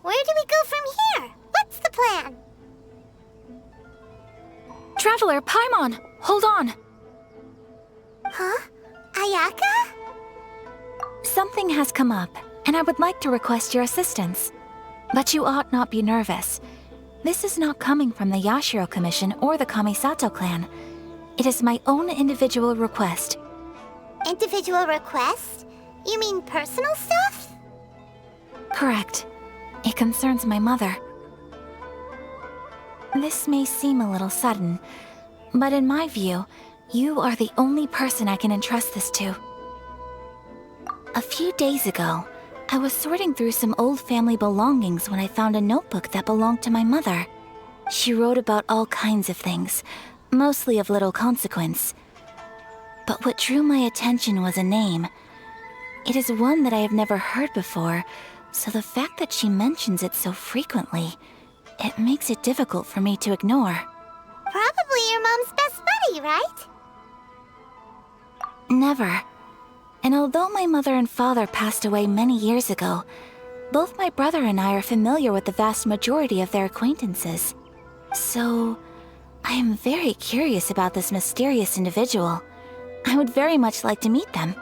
Where do we go from here? What's the plan? Traveler, Paimon, hold on! Huh? Ayaka? Something has come up, and I would like to request your assistance. But you ought not be nervous. This is not coming from the Yashiro Commission or the Kamisato clan. It is my own individual request. Individual request? You mean personal stuff? Correct. It concerns my mother. This may seem a little sudden, but in my view, you are the only person I can entrust this to. A few days ago, I was sorting through some old family belongings when I found a notebook that belonged to my mother. She wrote about all kinds of things, mostly of little consequence. But what drew my attention was a name. It is one that I have never heard before, so the fact that she mentions it so frequently, it makes it difficult for me to ignore. Probably your mom's best buddy, right? Never. And although my mother and father passed away many years ago, both my brother and I are familiar with the vast majority of their acquaintances. So, I am very curious about this mysterious individual. I would very much like to meet them.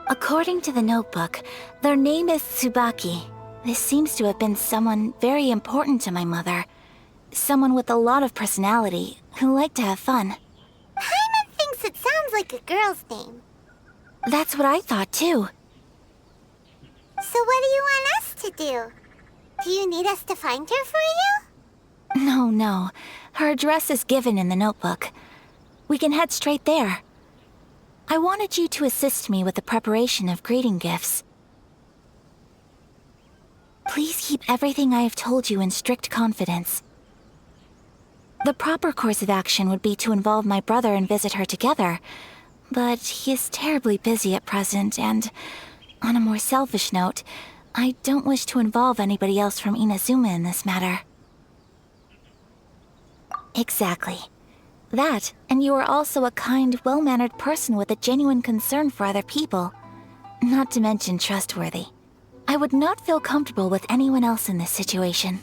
According to the notebook, their name is Tsubaki. This seems to have been someone very important to my mother. Someone with a lot of personality, who liked to have fun. Paimon thinks it sounds like a girl's name. That's what I thought too. So what do you want us to do? Do you need us to find her for you? No. Her address is given in the notebook. We can head straight there. I wanted you to assist me with the preparation of greeting gifts. Please keep everything I have told you in strict confidence. The proper course of action would be to involve my brother and visit her together, but he is terribly busy at present, and on a more selfish note, I don't wish to involve anybody else from Inazuma in this matter. Exactly. That, and you are also a kind, well-mannered person with a genuine concern for other people. Not to mention trustworthy. I would not feel comfortable with anyone else in this situation.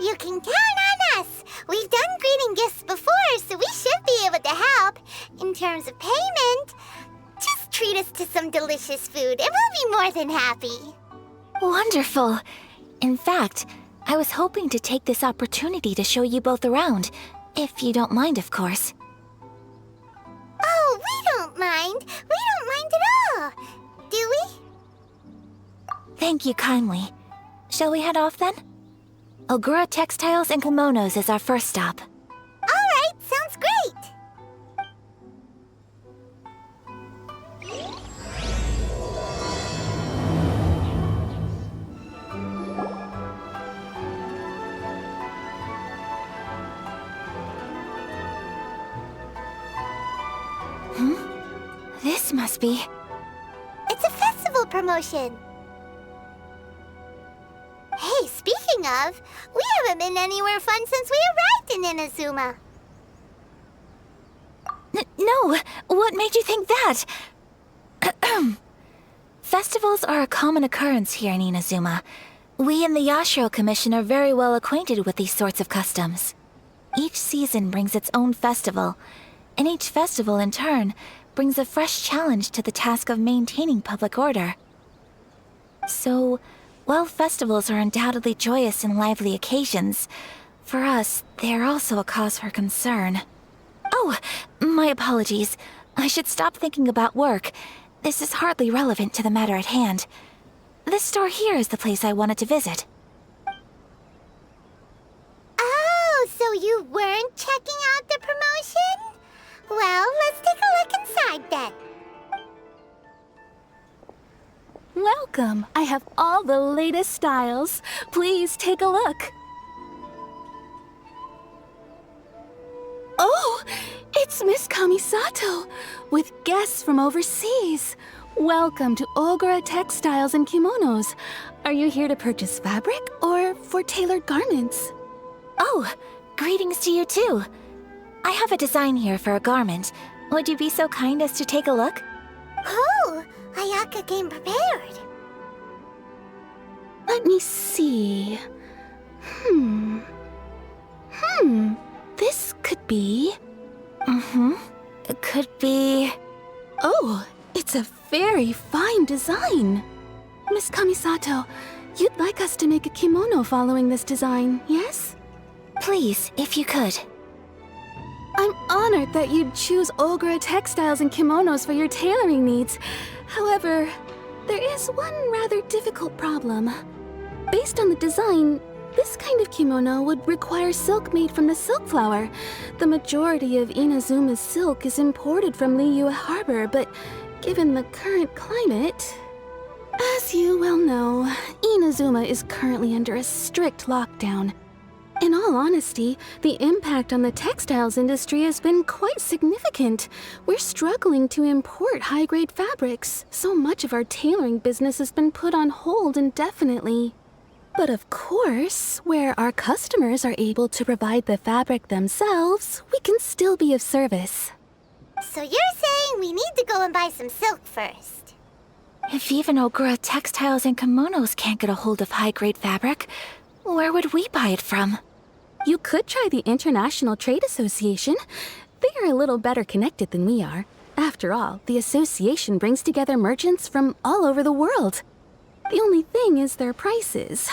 You can count on us! We've done greeting gifts before, so we should be able to help. In terms of payment, just treat us to some delicious food and we'll be more than happy. Wonderful! In fact, I was hoping to take this opportunity to show you both around, if you don't mind, of course. Oh, we don't mind. We don't mind at all. Do we? Thank you kindly. Shall we head off then? Ogura Textiles and Kimonos is our first stop. All right, sounds great. This must be... It's a festival promotion. Hey, speaking of, we haven't been anywhere fun since we arrived in Inazuma. No! What made you think that? Festivals are a common occurrence here in Inazuma. We in the Yashiro Commission are very well acquainted with these sorts of customs. Each season brings its own festival, and each festival, in turn, brings a fresh challenge to the task of maintaining public order. So, while festivals are undoubtedly joyous and lively occasions, for us, they are also a cause for concern. Oh, my apologies. I should stop thinking about work. This is hardly relevant to the matter at hand. This store here is the place I wanted to visit. Oh, so you weren't checking out the promotion? Well, let's take a look inside then. Welcome. I have all the latest styles. Please take a look. Oh, it's Miss Kamisato, with guests from overseas. Welcome to Ogura Textiles and Kimonos. Are you here to purchase fabric or for tailored garments? Oh, greetings to you too. I have a design here for a garment. Would you be so kind as to take a look? Oh, Ayaka came prepared. Let me see. This could be... It could be... Oh, it's a very fine design. Miss Kamisato, you'd like us to make a kimono following this design, yes? Please, if you could. I'm honored that you'd choose Ogura textiles and kimonos for your tailoring needs. However, there is one rather difficult problem. Based on the design, this kind of kimono would require silk made from the silk flower. The majority of Inazuma's silk is imported from Liyue Harbor, but given the current climate... As you well know, Inazuma is currently under a strict lockdown. In all honesty, the impact on the textiles industry has been quite significant. We're struggling to import high-grade fabrics. So much of our tailoring business has been put on hold indefinitely. But of course, where our customers are able to provide the fabric themselves, we can still be of service. So you're saying we need to go and buy some silk first? If even Ogura textiles and kimonos can't get a hold of high-grade fabric, where would we buy it from? You could try the International Trade Association. They are a little better connected than we are. After all, the association brings together merchants from all over the world. The only thing is their prices.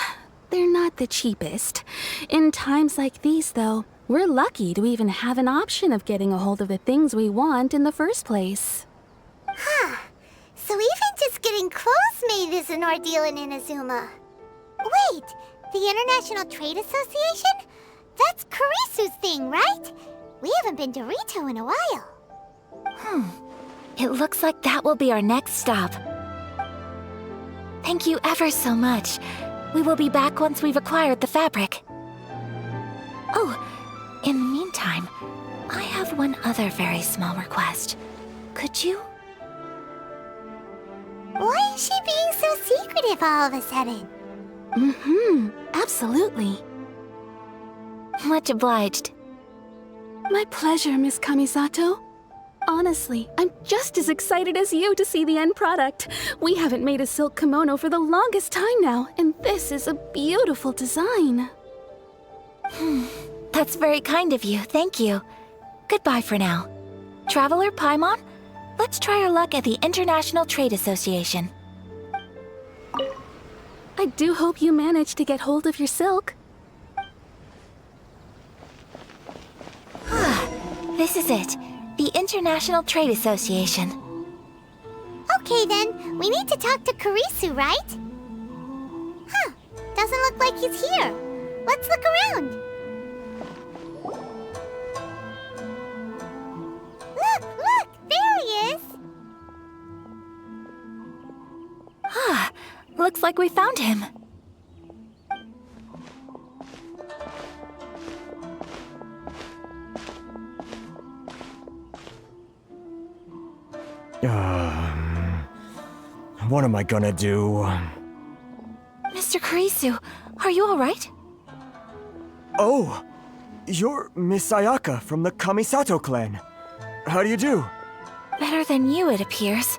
They're not the cheapest. In times like these, though, we're lucky to even have an option of getting a hold of the things we want in the first place. Huh. So even just getting clothes made is an ordeal in Inazuma. Wait, the International Trade Association? That's Kurisu's thing, right? We haven't been to Rito in a while. It looks like that will be our next stop. Thank you ever so much. We will be back once we've acquired the fabric. Oh, in the meantime, I have one other very small request. Could you? Why is she being so secretive all of a sudden? Absolutely. Much obliged. My pleasure, Miss Kamisato. Honestly, I'm just as excited as you to see the end product. We haven't made a silk kimono for the longest time now, and this is a beautiful design. That's very kind of you, thank you. Goodbye for now. Traveler Paimon, let's try our luck at the International Trade Association. I do hope you manage to get hold of your silk. This is it. The International Trade Association. Okay then, we need to talk to Kurisu, right? Huh, doesn't look like he's here. Let's look around. Look, there he is. Looks like we found him. What am I gonna do? Mr. Kurisu, are you alright? Oh! You're Miss Ayaka from the Kamisato clan. How do you do? Better than you, it appears.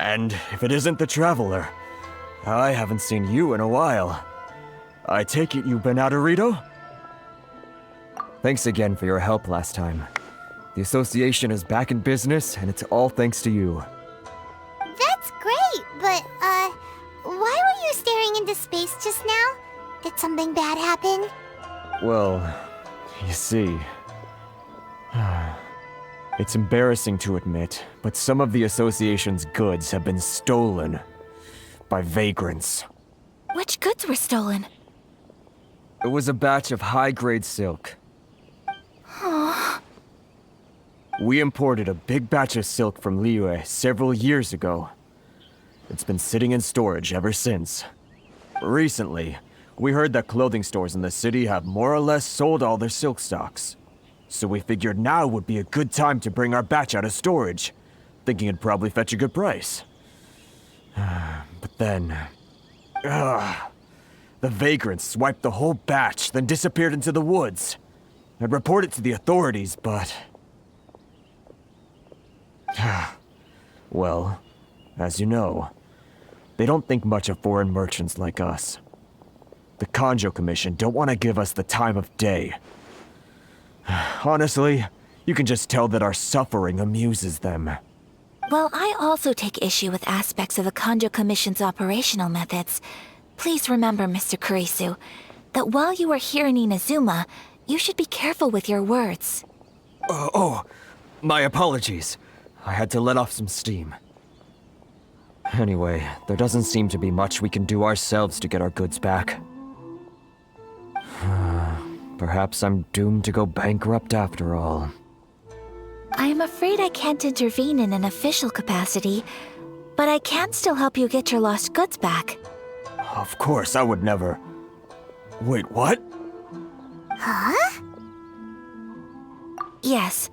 And if it isn't the Traveler, I haven't seen you in a while. I take it you've been out of Rito? Thanks again for your help last time. The association is back in business, and it's all thanks to you. That's great, but, why were you staring into space just now? Did something bad happen? Well, you see... It's embarrassing to admit, but some of the association's goods have been stolen by vagrants. Which goods were stolen? It was a batch of high-grade silk. We imported a big batch of silk from Liyue several years ago. It's been sitting in storage ever since. Recently, we heard that clothing stores in the city have more or less sold all their silk stocks. So we figured now would be a good time to bring our batch out of storage, thinking it'd probably fetch a good price. But then... the vagrants swiped the whole batch, then disappeared into the woods. I'd report it to the authorities, but... Well, as you know, they don't think much of foreign merchants like us. The Kanjo Commission don't want to give us the time of day. Honestly, you can just tell that our suffering amuses them. While I also take issue with aspects of the Kanjo Commission's operational methods, please remember, Mr. Kurisu, that while you are here in Inazuma, you should be careful with your words. My apologies. I had to let off some steam. Anyway, there doesn't seem to be much we can do ourselves to get our goods back. Perhaps I'm doomed to go bankrupt after all. I am afraid I can't intervene in an official capacity, but I can still help you get your lost goods back. Of course, I would never... Wait, what? Huh? Yes,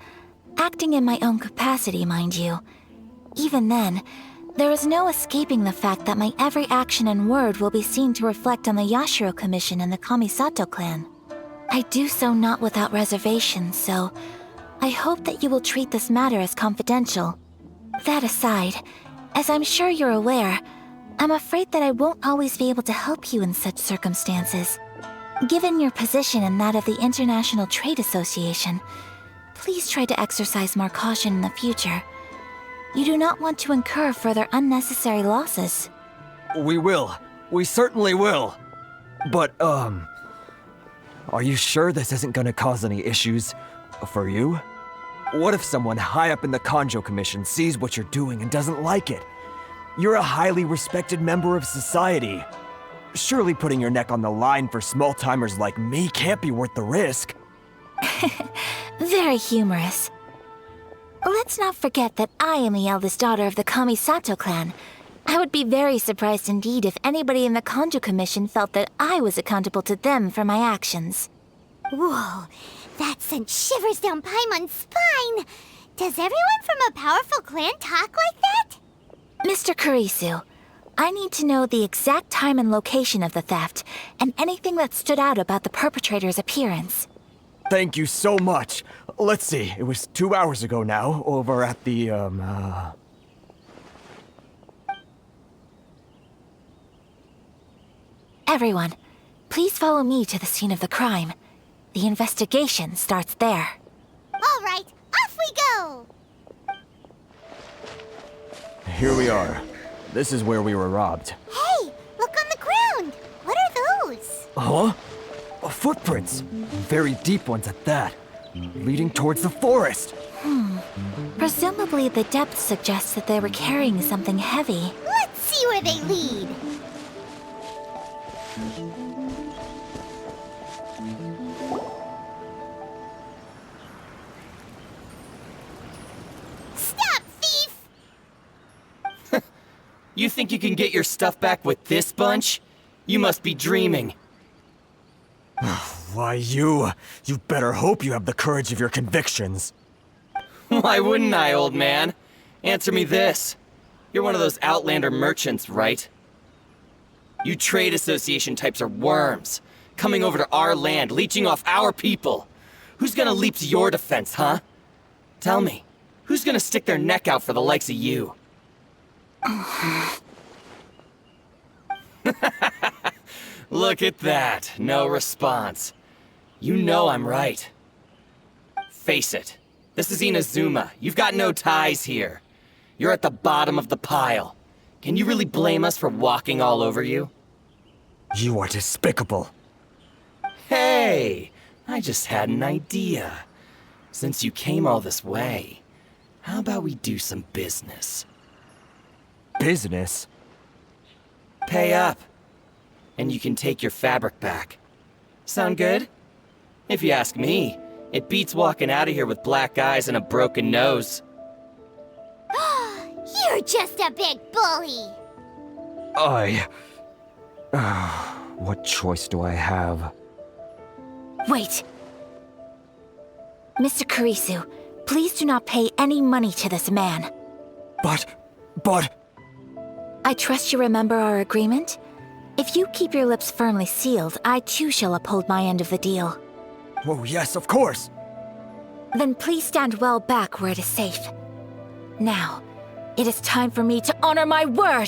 acting in my own capacity, mind you. Even then, there is no escaping the fact that my every action and word will be seen to reflect on the Yashiro Commission and the Kamisato clan. I do so not without reservation, so I hope that you will treat this matter as confidential. That aside, as I'm sure you're aware, I'm afraid that I won't always be able to help you in such circumstances. Given your position and that of the International Trade Association, please try to exercise more caution in the future. You do not want to incur further unnecessary losses. We will. We certainly will. But, are you sure this isn't gonna cause any issues for you? What if someone high up in the Kanjo Commission sees what you're doing and doesn't like it? You're a highly respected member of society. Surely putting your neck on the line for small-timers like me can't be worth the risk. Very humorous. Let's not forget that I am the eldest daughter of the Kamisato clan. I would be very surprised indeed if anybody in the Kanjo Commission felt that I was accountable to them for my actions. Whoa, that sent shivers down Paimon's spine. Does everyone from a powerful clan talk like that? Mr. Kurisu, I need to know the exact time and location of the theft, and anything that stood out about the perpetrator's appearance. Thank you so much. Let's see, it was 2 hours ago now, over at the, Everyone, please follow me to the scene of the crime. The investigation starts there. All right, off we go! Here we are. This is where we were robbed. Hey, look on the ground! What are those? Huh? Footprints. Very deep ones at that. Leading towards the forest. Presumably the depth suggests that they were carrying something heavy. Let's see where they lead. Stop, thief! You think you can get your stuff back with this bunch? You must be dreaming. Why, you better hope you have the courage of your convictions. Why wouldn't I, old man? Answer me this. You're one of those Outlander merchants, right? You trade association types are worms, coming over to our land, leeching off our people. Who's gonna leap to your defense, huh? Tell me, who's gonna stick their neck out for the likes of you? Look at that, no response. You know I'm right. Face it, this is Inazuma. You've got no ties here. You're at the bottom of the pile. Can you really blame us for walking all over you? You are despicable. Hey, I just had an idea. Since you came all this way, how about we do some business? Business? Pay up, and you can take your fabric back. Sound good? If you ask me, it beats walking out of here with black eyes and a broken nose. You're just a big bully! What choice do I have? Wait! Mr. Kurisu, please do not pay any money to this man. But... I trust you remember our agreement? If you keep your lips firmly sealed, I too shall uphold my end of the deal. Oh, yes, of course! Then please stand well back where it is safe. Now, it is time for me to honor my word!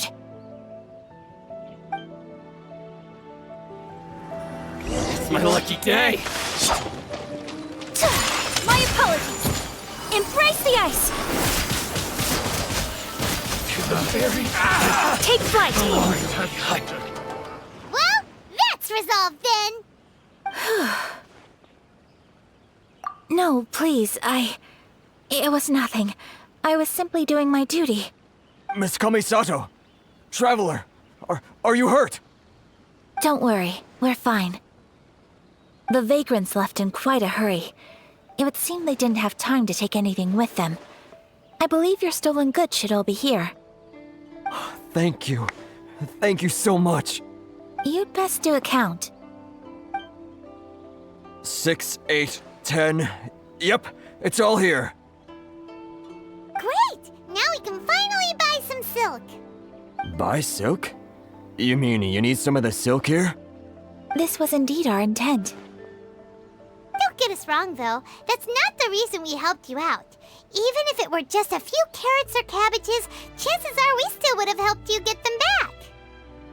my lucky day. My apologies. Embrace the ice. Take flight. Well, that's resolved then. No, please, It was nothing. I was simply doing my duty. Miss Kamisato! Traveler! Are you hurt? Don't worry, we're fine. The vagrants left in quite a hurry. It would seem they didn't have time to take anything with them. I believe your stolen goods should all be here. Thank you. Thank you so much. You'd best do a count. 6, 8, 10. Yep, it's all here. Great! Now we can finally buy some silk. Buy silk? You mean you need some of the silk here? This was indeed our intent. Don't get us wrong, though. That's not the reason we helped you out. Even if it were just a few carrots or cabbages, chances are we still would have helped you get them back.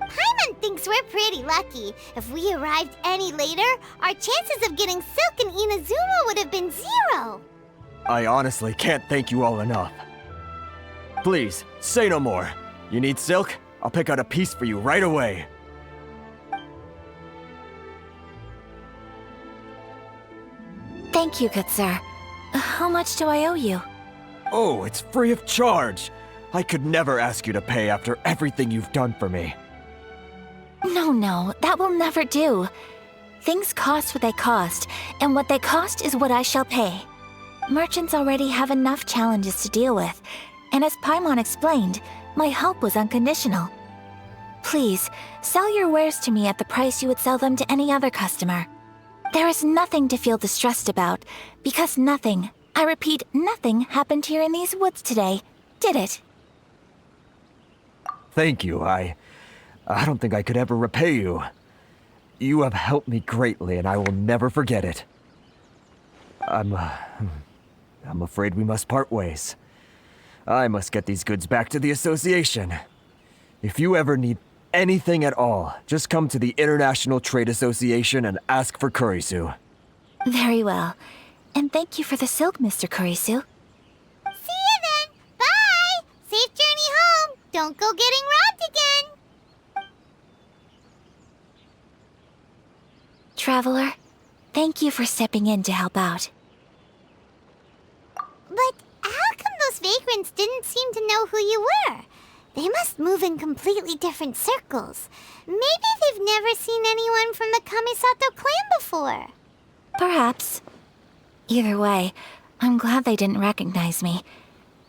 Paimon thinks we're pretty lucky. If we arrived any later, our chances of getting silk in Inazuma would have been 0. I honestly can't thank you all enough. Please, say no more. You need silk? I'll pick out a piece for you right away. Thank you, good sir. How much do I owe you? Oh, it's free of charge. I could never ask you to pay after everything you've done for me. No, that will never do. Things cost what they cost, and what they cost is what I shall pay. Merchants already have enough challenges to deal with, and as Paimon explained, my help was unconditional. Please, sell your wares to me at the price you would sell them to any other customer. There is nothing to feel distressed about, because nothing, I repeat, nothing happened here in these woods today, did it? Thank you. I don't think I could ever repay you. You have helped me greatly, and I will never forget it. I'm afraid we must part ways. I must get these goods back to the association. If you ever need anything at all, just come to the International Trade Association and ask for Kurisu. Very well. And thank you for the silk, Mr. Kurisu. See you then! Bye! Safe journey home! Don't go getting robbed again! Traveler, thank you for stepping in to help out. But how come those vagrants didn't seem to know who you were? They must move in completely different circles. Maybe they've never seen anyone from the Kamisato clan before. Perhaps. Either way, I'm glad they didn't recognize me.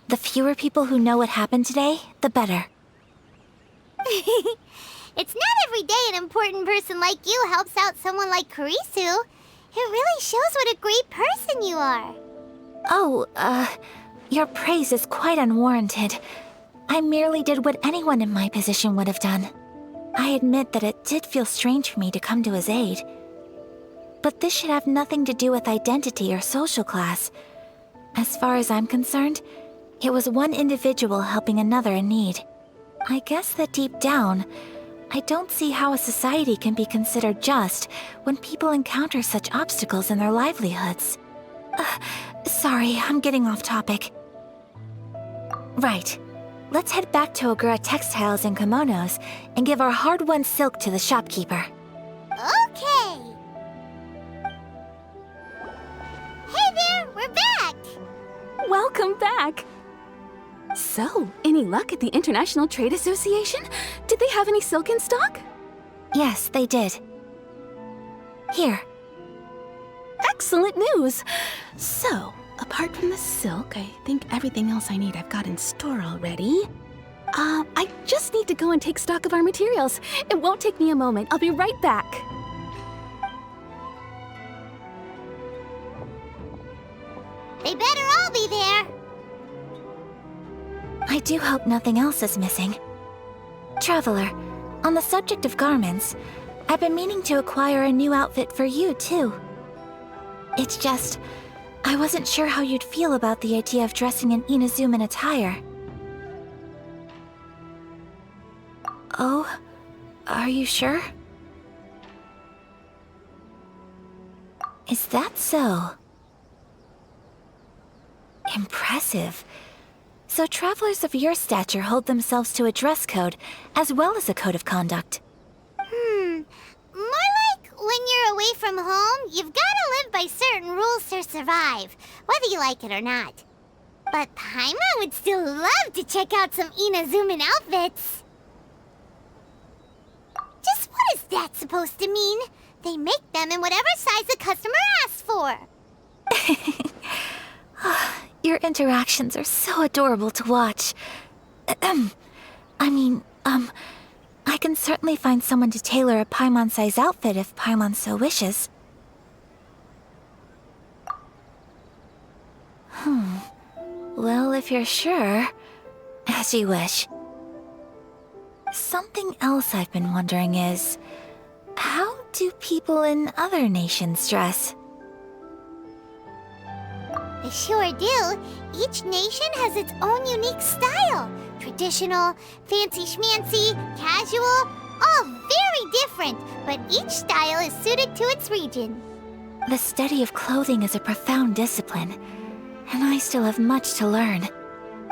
The fewer people who know what happened today, the better. It's not every day an important person like you helps out someone like Kurisu. It really shows what a great person you are. Oh, your praise is quite unwarranted. I merely did what anyone in my position would have done. I admit that it did feel strange for me to come to his aid. But this should have nothing to do with identity or social class. As far as I'm concerned, it was one individual helping another in need. I guess that deep down, I don't see how a society can be considered just when people encounter such obstacles in their livelihoods. Sorry, I'm getting off topic. Right. Let's head back to Ogura Textiles and Kimonos and give our hard-won silk to the shopkeeper. Okay. Hey there, we're back! Welcome back! So, any luck at the International Trade Association? Did they have any silk in stock? Yes, they did. Here. Excellent news! So, apart from the silk, I think everything else I need I've got in store already. I just need to go and take stock of our materials. It won't take me a moment. I'll be right back. They better all be there. I do hope nothing else is missing. Traveler, on the subject of garments, I've been meaning to acquire a new outfit for you, too. It's just, I wasn't sure how you'd feel about the idea of dressing in Inazuman attire. Oh, are you sure? Is that so? Impressive. So travelers of your stature hold themselves to a dress code, as well as a code of conduct. More like when you're away from home, you've gotta live by certain rules to survive, whether you like it or not. But Paimon would still love to check out some Inazuman outfits. Just what is that supposed to mean? They make them in whatever size the customer asks for. Your interactions are so adorable to watch. I can certainly find someone to tailor a Paimon-size outfit if Paimon so wishes. Well, if you're sure, as you wish. Something else I've been wondering is, how do people in other nations dress? They sure do. Each nation has its own unique style. Traditional, fancy schmancy, casual, all very different, but each style is suited to its region. The study of clothing is a profound discipline, and I still have much to learn.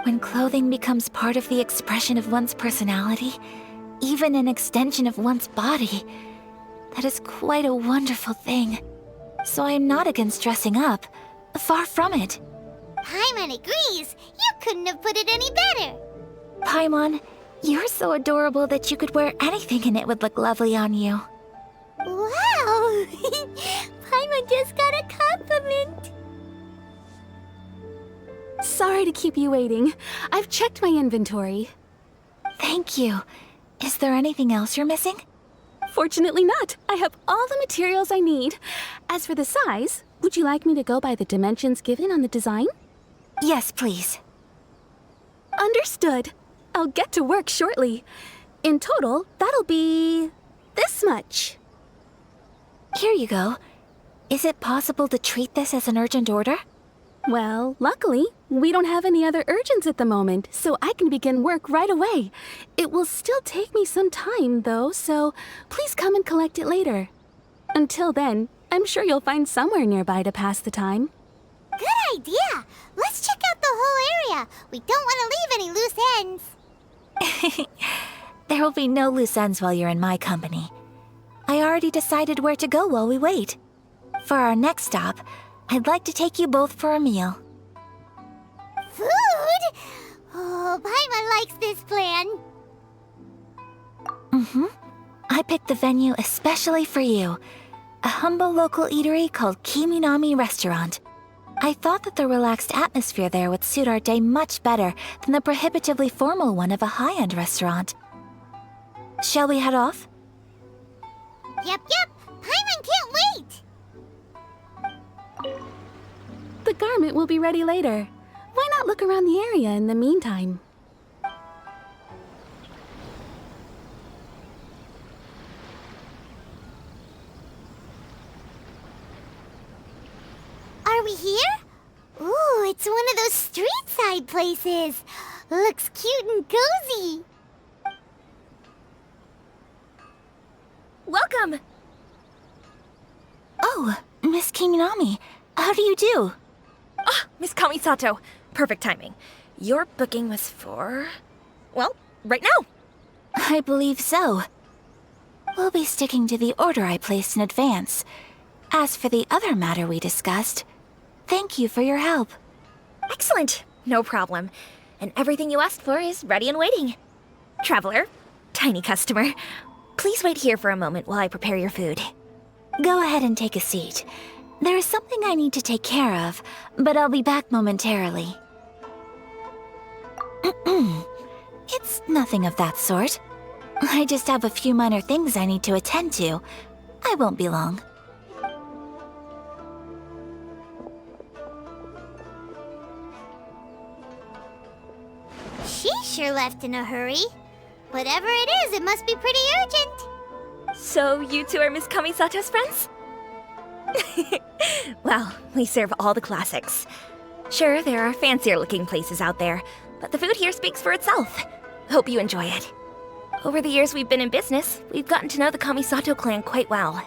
When clothing becomes part of the expression of one's personality, even an extension of one's body, that is quite a wonderful thing. So I am not against dressing up. Far from it. Paimon agrees. You couldn't have put it any better. Paimon, you're so adorable that you could wear anything and it would look lovely on you. Wow! Paimon just got a compliment. Sorry to keep you waiting. I've checked my inventory. Thank you. Is there anything else you're missing? Fortunately not. I have all the materials I need. As for the size, would you like me to go by the dimensions given on the design? Yes, please. Understood. I'll get to work shortly. In total, that'll be this much. Here you go. Is it possible to treat this as an urgent order? Well, luckily, we don't have any other urgents at the moment, so I can begin work right away. It will still take me some time, though, so please come and collect it later. Until then, I'm sure you'll find somewhere nearby to pass the time. Good idea. Let's check out the whole area. We don't want to leave any loose ends. There will be no loose ends while you're in my company. I already decided where to go while we wait. For our next stop, I'd like to take you both for a meal. Food? Oh, Paimon likes this plan. I picked the venue especially for you. A humble local eatery called Kiminami Restaurant. I thought that the relaxed atmosphere there would suit our day much better than the prohibitively formal one of a high-end restaurant. Shall we head off? Yep. Paimon can't wait. The garment will be ready later. Why not look around the area in the meantime? Are we here? Ooh, it's one of those street-side places. Looks cute and cozy. Welcome! Oh, Miss Kiminami, how do you do? Ah, Miss Kamisato. Perfect timing. Your booking was for... well, right now. I believe so. We'll be sticking to the order I placed in advance. As for the other matter we discussed, thank you for your help. Excellent. No problem. And everything you asked for is ready and waiting. Traveler, tiny customer, please wait here for a moment while I prepare your food. Go ahead and take a seat. There is something I need to take care of, but I'll be back momentarily. It's nothing of that sort. I just have a few minor things I need to attend to. I won't be long. She sure left in a hurry. Whatever it is, it must be pretty urgent. So you two are Miss Kamisato's friends? Well, we serve all the classics. Sure, there are fancier-looking places out there, but the food here speaks for itself. Hope you enjoy it. Over the years we've been in business, we've gotten to know the Kamisato clan quite well.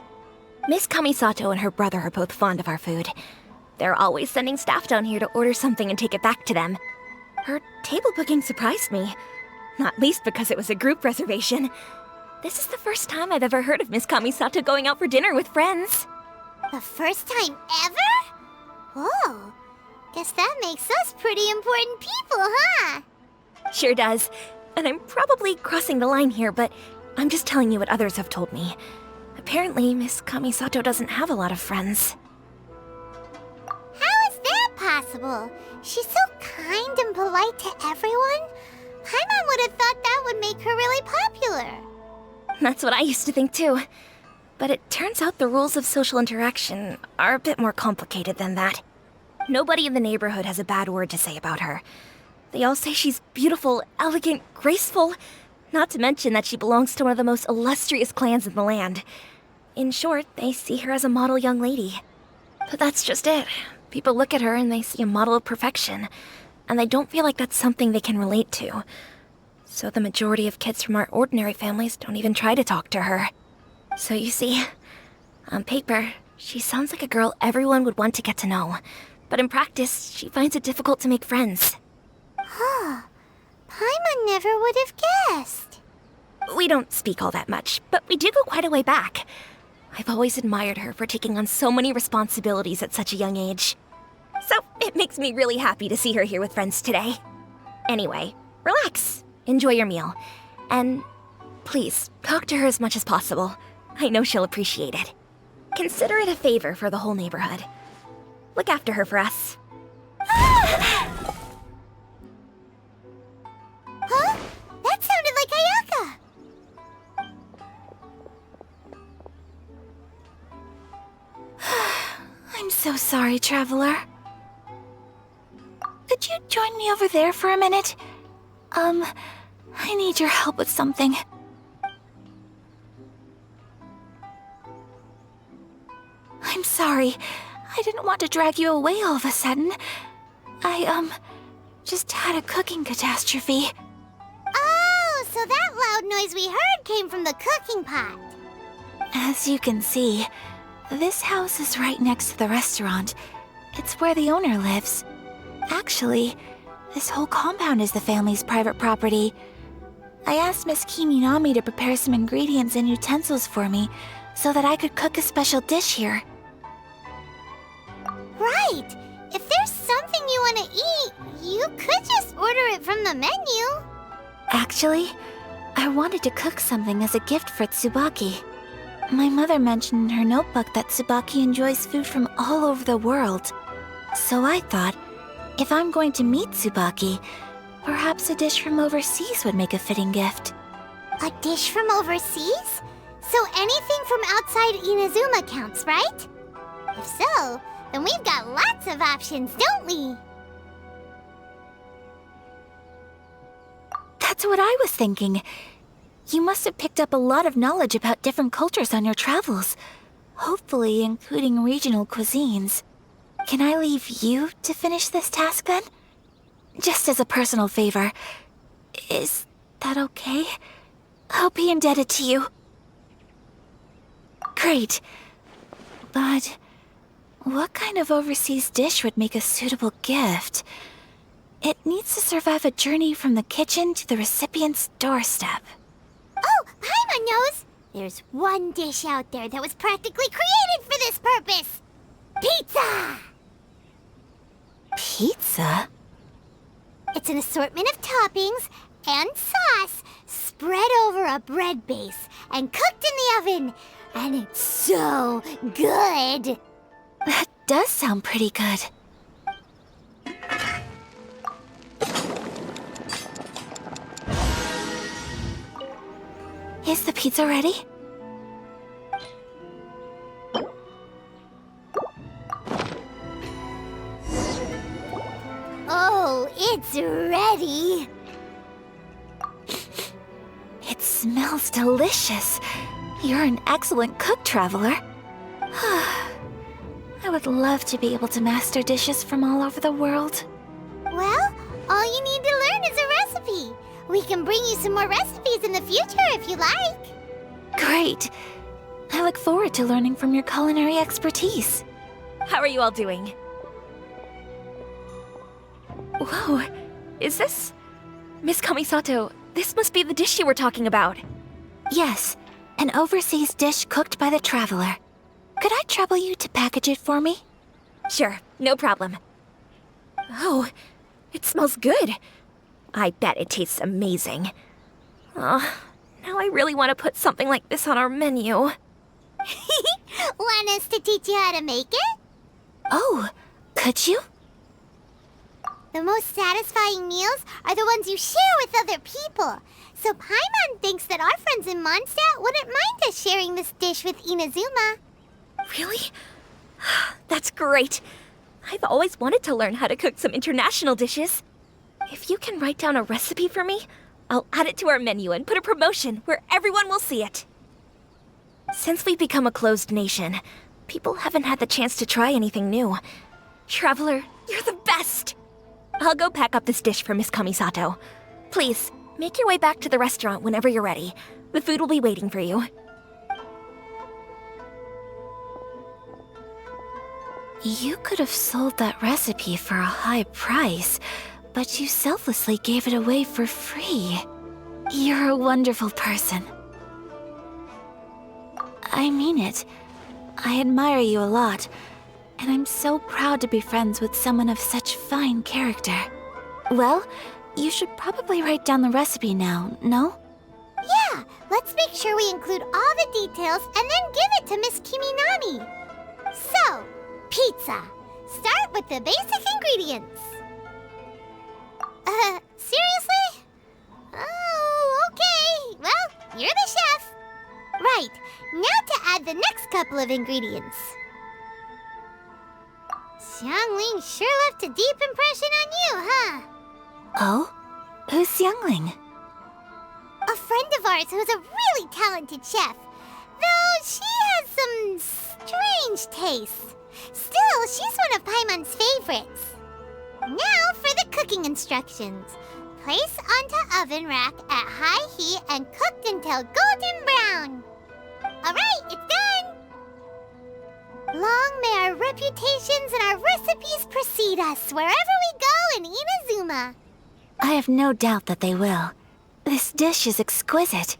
Miss Kamisato and her brother are both fond of our food. They're always sending staff down here to order something and take it back to them. Her table booking surprised me, not least because it was a group reservation. This is the first time I've ever heard of Miss Kamisato going out for dinner with friends. The first time ever? Whoa. Guess that makes us pretty important people, huh? Sure does. And I'm probably crossing the line here, but I'm just telling you what others have told me. Apparently, Miss Kamisato doesn't have a lot of friends. How is that possible? She's so kind and polite to everyone. Paimon would have thought that would make her really popular. That's what I used to think too. But it turns out the rules of social interaction are a bit more complicated than that. Nobody in the neighborhood has a bad word to say about her. They all say she's beautiful, elegant, graceful, not to mention that she belongs to one of the most illustrious clans in the land. In short, they see her as a model young lady. But that's just it. People look at her and they see a model of perfection, and they don't feel like that's something they can relate to. So the majority of kids from our ordinary families don't even try to talk to her. So you see, on paper, she sounds like a girl everyone would want to get to know. But in practice, she finds it difficult to make friends. Huh. Paimon never would have guessed. We don't speak all that much, but we do go quite a way back. I've always admired her for taking on so many responsibilities at such a young age. So it makes me really happy to see her here with friends today. Anyway, relax, enjoy your meal, and please, talk to her as much as possible. I know she'll appreciate it. Consider it a favor for the whole neighborhood. Look after her for us. Huh? That sounded like Ayaka! I'm so sorry, Traveler. Could you join me over there for a minute? I need your help with something. I'm sorry. I didn't want to drag you away all of a sudden. I, just had a cooking catastrophe. Oh, so that loud noise we heard came from the cooking pot. As you can see, this house is right next to the restaurant. It's where the owner lives. Actually, this whole compound is the family's private property. I asked Miss Kiminami to prepare some ingredients and utensils for me so that I could cook a special dish here. Right! If there's something you want to eat, you could just order it from the menu. Actually, I wanted to cook something as a gift for Tsubaki. My mother mentioned in her notebook that Tsubaki enjoys food from all over the world. So I thought, if I'm going to meet Tsubaki, perhaps a dish from overseas would make a fitting gift. A dish from overseas? So anything from outside Inazuma counts, right? If so, then we've got lots of options, don't we? That's what I was thinking. You must have picked up a lot of knowledge about different cultures on your travels, hopefully including regional cuisines. Can I leave you to finish this task then? Just as a personal favor. Is that okay? I'll be indebted to you. Great. But what kind of overseas dish would make a suitable gift? It needs to survive a journey from the kitchen to the recipient's doorstep. Oh, Paimon knows! There's one dish out there that was practically created for this purpose! Pizza! Pizza? It's an assortment of toppings and sauce spread over a bread base and cooked in the oven. And it's so good! That does sound pretty good. Is the pizza ready? Oh, it's ready! It smells delicious. You're an excellent cook, Traveler. I would love to be able to master dishes from all over the world. Well, all you need to learn is a recipe. We can bring you some more recipes in the future if you like. Great. I look forward to learning from your culinary expertise. How are you all doing? Whoa, is this... Miss Kamisato, this must be the dish you were talking about. Yes, an overseas dish cooked by the Traveler. Could I trouble you to package it for me? Sure, no problem. Oh, it smells good. I bet it tastes amazing. Oh, now I really want to put something like this on our menu. Want us to teach you how to make it? Oh, could you? The most satisfying meals are the ones you share with other people. So Paimon thinks that our friends in Mondstadt wouldn't mind us sharing this dish with Inazuma. Really? That's great. I've always wanted to learn how to cook some international dishes. If you can write down a recipe for me, I'll add it to our menu and put a promotion where everyone will see it. Since we've become a closed nation, people haven't had the chance to try anything new. Traveler, you're the best! I'll go pack up this dish for Miss Kamisato. Please, make your way back to the restaurant whenever you're ready. The food will be waiting for you. You could have sold that recipe for a high price, but you selflessly gave it away for free. You're a wonderful person. I mean it. I admire you a lot, and I'm so proud to be friends with someone of such fine character. Well, you should probably write down the recipe now, no? Yeah, let's make sure we include all the details and then give it to Miss Kiminami. So, pizza. Start with the basic ingredients. Seriously? Oh, okay. Well, you're the chef. Right, now to add the next couple of ingredients. Xiangling sure left a deep impression on you, huh? Oh? Who's Youngling? A friend of ours who's a really talented chef. Though she has some strange tastes. Still, she's one of Paimon's favorites. Now for the cooking instructions. Place onto oven rack at high heat and cooked until golden brown. Alright, it's done! Long may our reputations and our recipes precede us wherever we go in Inazuma. I have no doubt that they will. This dish is exquisite.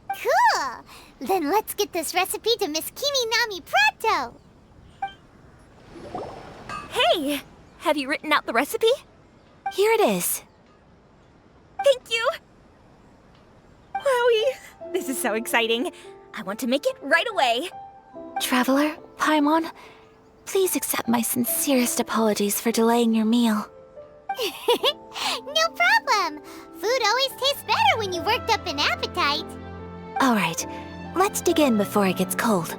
Cool! Then let's get this recipe to Miss Kiminami pronto! Hey! Have you written out the recipe? Here it is. Thank you! Wowie! This is so exciting. I want to make it right away. Traveler, Paimon, please accept my sincerest apologies for delaying your meal. No problem! Food always tastes better when you've worked up an appetite. All right, let's dig in before it gets cold.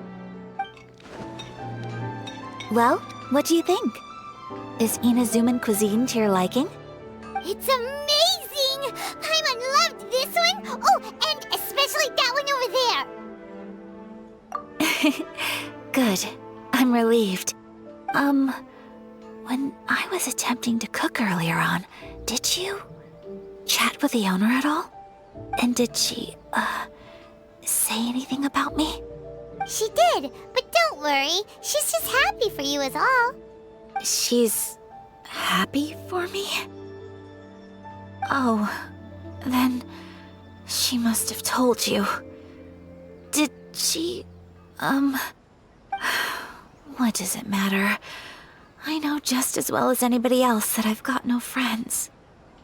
Well, what do you think? Is Inazuman cuisine to your liking? It's amazing! Paimon loved this one! Oh, and especially that one over there! Good. I'm relieved. When I was attempting to cook earlier on, did you chat with the owner at all? And did she, say anything about me? She did, but don't worry. She's just happy for you is all. She's happy for me? Oh, then she must have told you. Did she, what does it matter? I know just as well as anybody else that I've got no friends.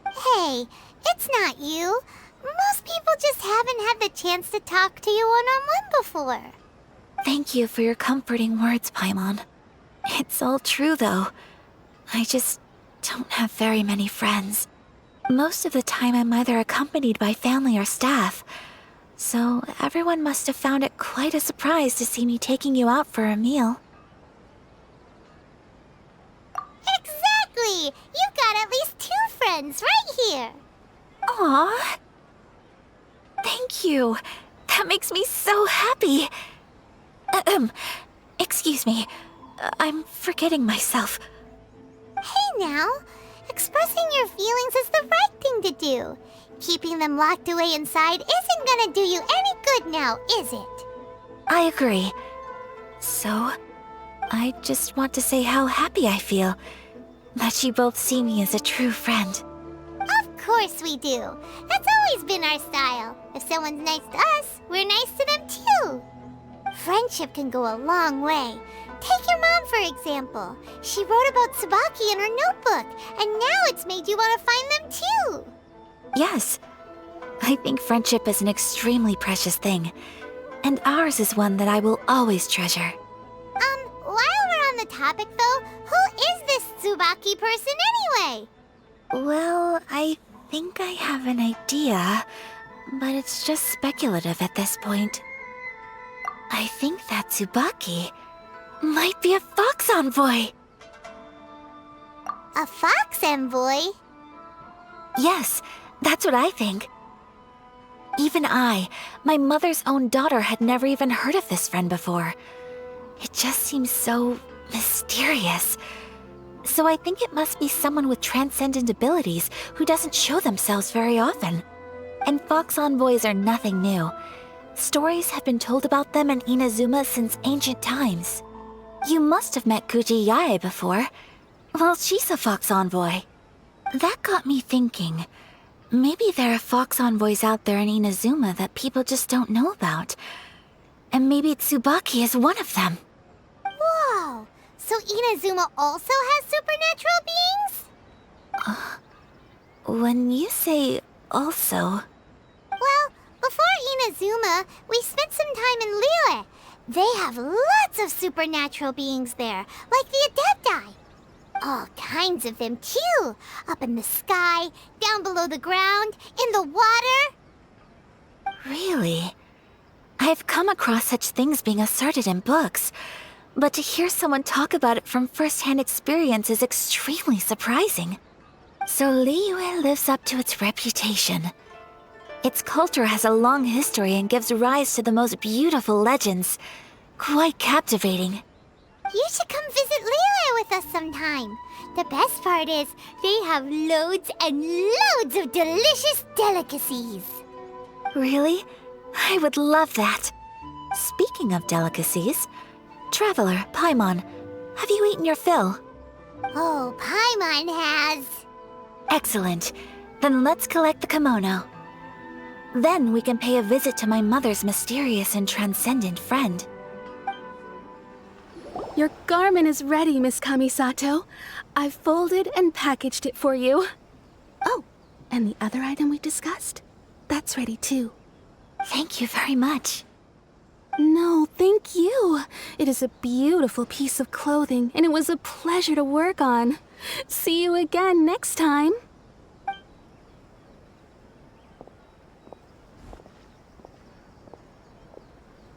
Hey, it's not you. Most people just haven't had the chance to talk to you one-on-one before. Thank you for your comforting words, Paimon. It's all true, though. I just don't have very many friends. Most of the time I'm either accompanied by family or staff. So everyone must have found it quite a surprise to see me taking you out for a meal. Exactly! You've got at least 2 friends right here. Aww. Thank you. That makes me so happy. Excuse me. I'm forgetting myself. Hey now, expressing your feelings is the right thing to do. Keeping them locked away inside isn't gonna do you any good now, is it? I agree. So, I just want to say how happy I feel that you both see me as a true friend. Of course we do. That's always been our style. If someone's nice to us, we're nice to them too. Friendship can go a long way. Take your mom, for example. She wrote about Tsubaki in her notebook, and now it's made you want to find them too. Yes, I think friendship is an extremely precious thing, and ours is one that I will always treasure. While we're on the topic though, who is this Tsubaki person anyway? Well, I think I have an idea, but it's just speculative at this point. I think that Tsubaki might be a fox envoy. A fox envoy? Yes, that's what I think. Even I, my mother's own daughter, had never even heard of this friend before. It just seems so mysterious. So I think it must be someone with transcendent abilities who doesn't show themselves very often. And fox envoys are nothing new. Stories have been told about them in Inazuma since ancient times. You must have met Kuji Yae before. Well, she's a fox envoy. That got me thinking. Maybe there are fox envoys out there in Inazuma that people just don't know about. And maybe Tsubaki is one of them. Whoa! So Inazuma also has supernatural beings? When you say also... Well, before Inazuma, we spent some time in Liyue. They have lots of supernatural beings there, like the Adepti. All kinds of them, too. Up in the sky, down below the ground, in the water. Really? I've come across such things being asserted in books, but to hear someone talk about it from first-hand experience is extremely surprising. So Liyue lives up to its reputation. Its culture has a long history and gives rise to the most beautiful legends. Quite captivating. You should come visit Liyue with us sometime. The best part is, they have loads and loads of delicious delicacies. Really? I would love that. Speaking of delicacies, Traveler, Paimon, have you eaten your fill? Oh, Paimon has. Excellent. Then let's collect the kimono. Then we can pay a visit to my mother's mysterious and transcendent friend. Your garment is ready, Miss Kamisato. I've folded and packaged it for you. Oh, and the other item we discussed? That's ready too. Thank you very much. No, thank you. It is a beautiful piece of clothing, and it was a pleasure to work on. See you again next time.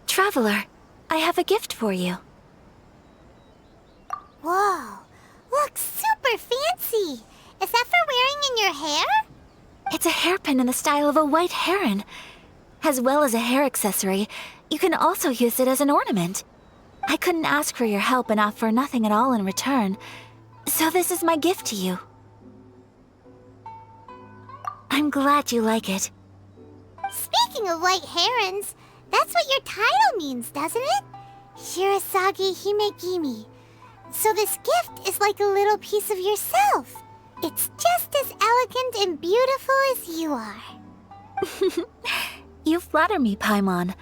Traveler, I have a gift for you. Whoa, looks super fancy. Is that for wearing in your hair? It's a hairpin in the style of a white heron. As well as a hair accessory, you can also use it as an ornament. I couldn't ask for your help and offer nothing at all in return, so this is my gift to you. I'm glad you like it. Speaking of white herons, that's what your title means, doesn't it? Shirasagi Himegimi. So this gift is like a little piece of yourself. It's just as elegant and beautiful as you are. You flatter me, Paimon.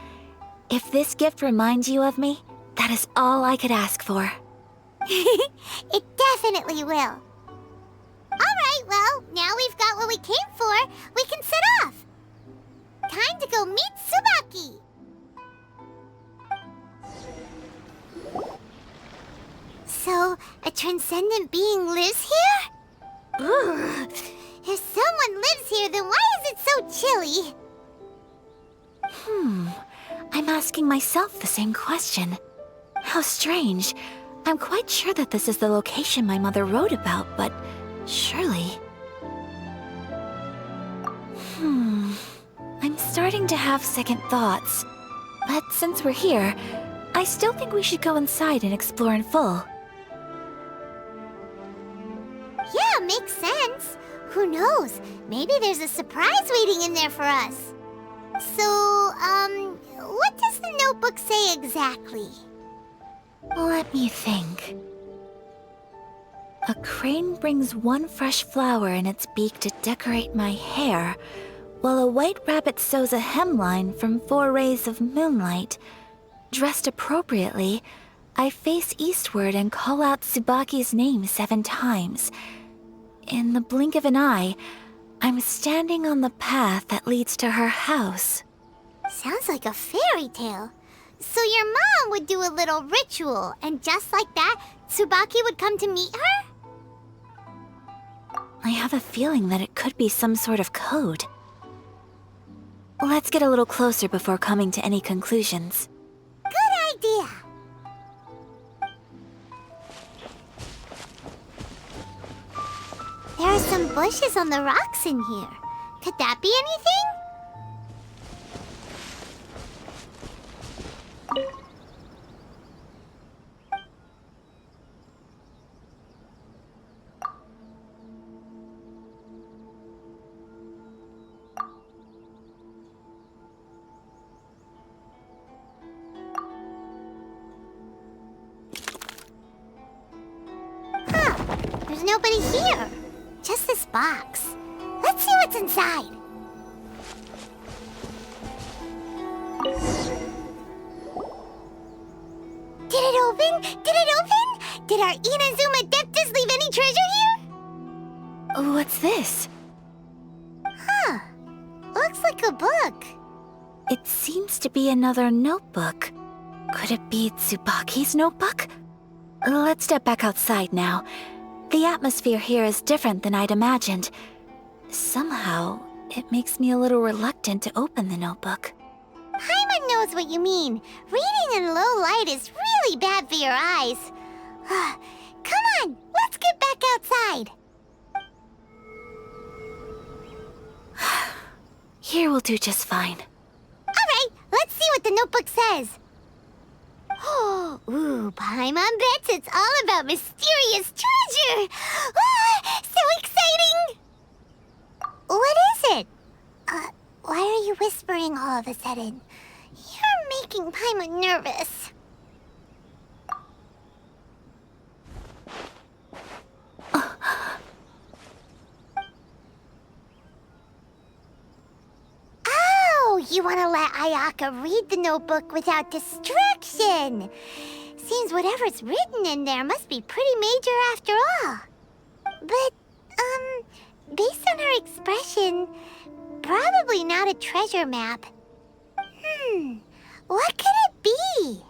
If this gift reminds you of me, that is all I could ask for. It definitely will. Alright, well, now we've got what we came for, we can set off. Time to go meet Tsubaki. So, a transcendent being lives here? Ugh. If someone lives here, then why is it so chilly? I'm asking myself the same question. How strange. I'm quite sure that this is the location my mother wrote about, but surely... I'm starting to have second thoughts. But since we're here, I still think we should go inside and explore in full. Yeah, makes sense. Who knows? Maybe there's a surprise waiting in there for us. So, what does the notebook say exactly? Let me think. A crane brings one fresh flower in its beak to decorate my hair, while a white rabbit sews a hemline from 4 rays of moonlight. Dressed appropriately, I face eastward and call out Tsubaki's name 7 times. In the blink of an eye, I'm standing on the path that leads to her house. Sounds like a fairy tale. So your mom would do a little ritual, and just like that, Tsubaki would come to meet her? I have a feeling that it could be some sort of code. Let's get a little closer before coming to any conclusions. Good idea. There are some bushes on the rocks in here. Could that be anything? There's nobody here. Just this box. Let's see what's inside. Did it open? Did it open? Did our Inazuma Adeptus leave any treasure here? What's this? Huh. Looks like a book. It seems to be another notebook. Could it be Tsubaki's notebook? Let's step back outside now. The atmosphere here is different than I'd imagined. Somehow, it makes me a little reluctant to open the notebook. Paimon knows what you mean. Reading in low light is really bad for your eyes. Come on, let's get back outside. Here will do just fine. All right, let's see what the notebook says. Ooh, Paimon bets it's all about mysterious treasure. So exciting! What is it? Why are you whispering all of a sudden? You're making Paimon nervous. Oh, you want to let Ayaka read the notebook without distraction. Seems whatever's written in there must be pretty major after all. But, based on her expression, probably not a treasure map. What could it be?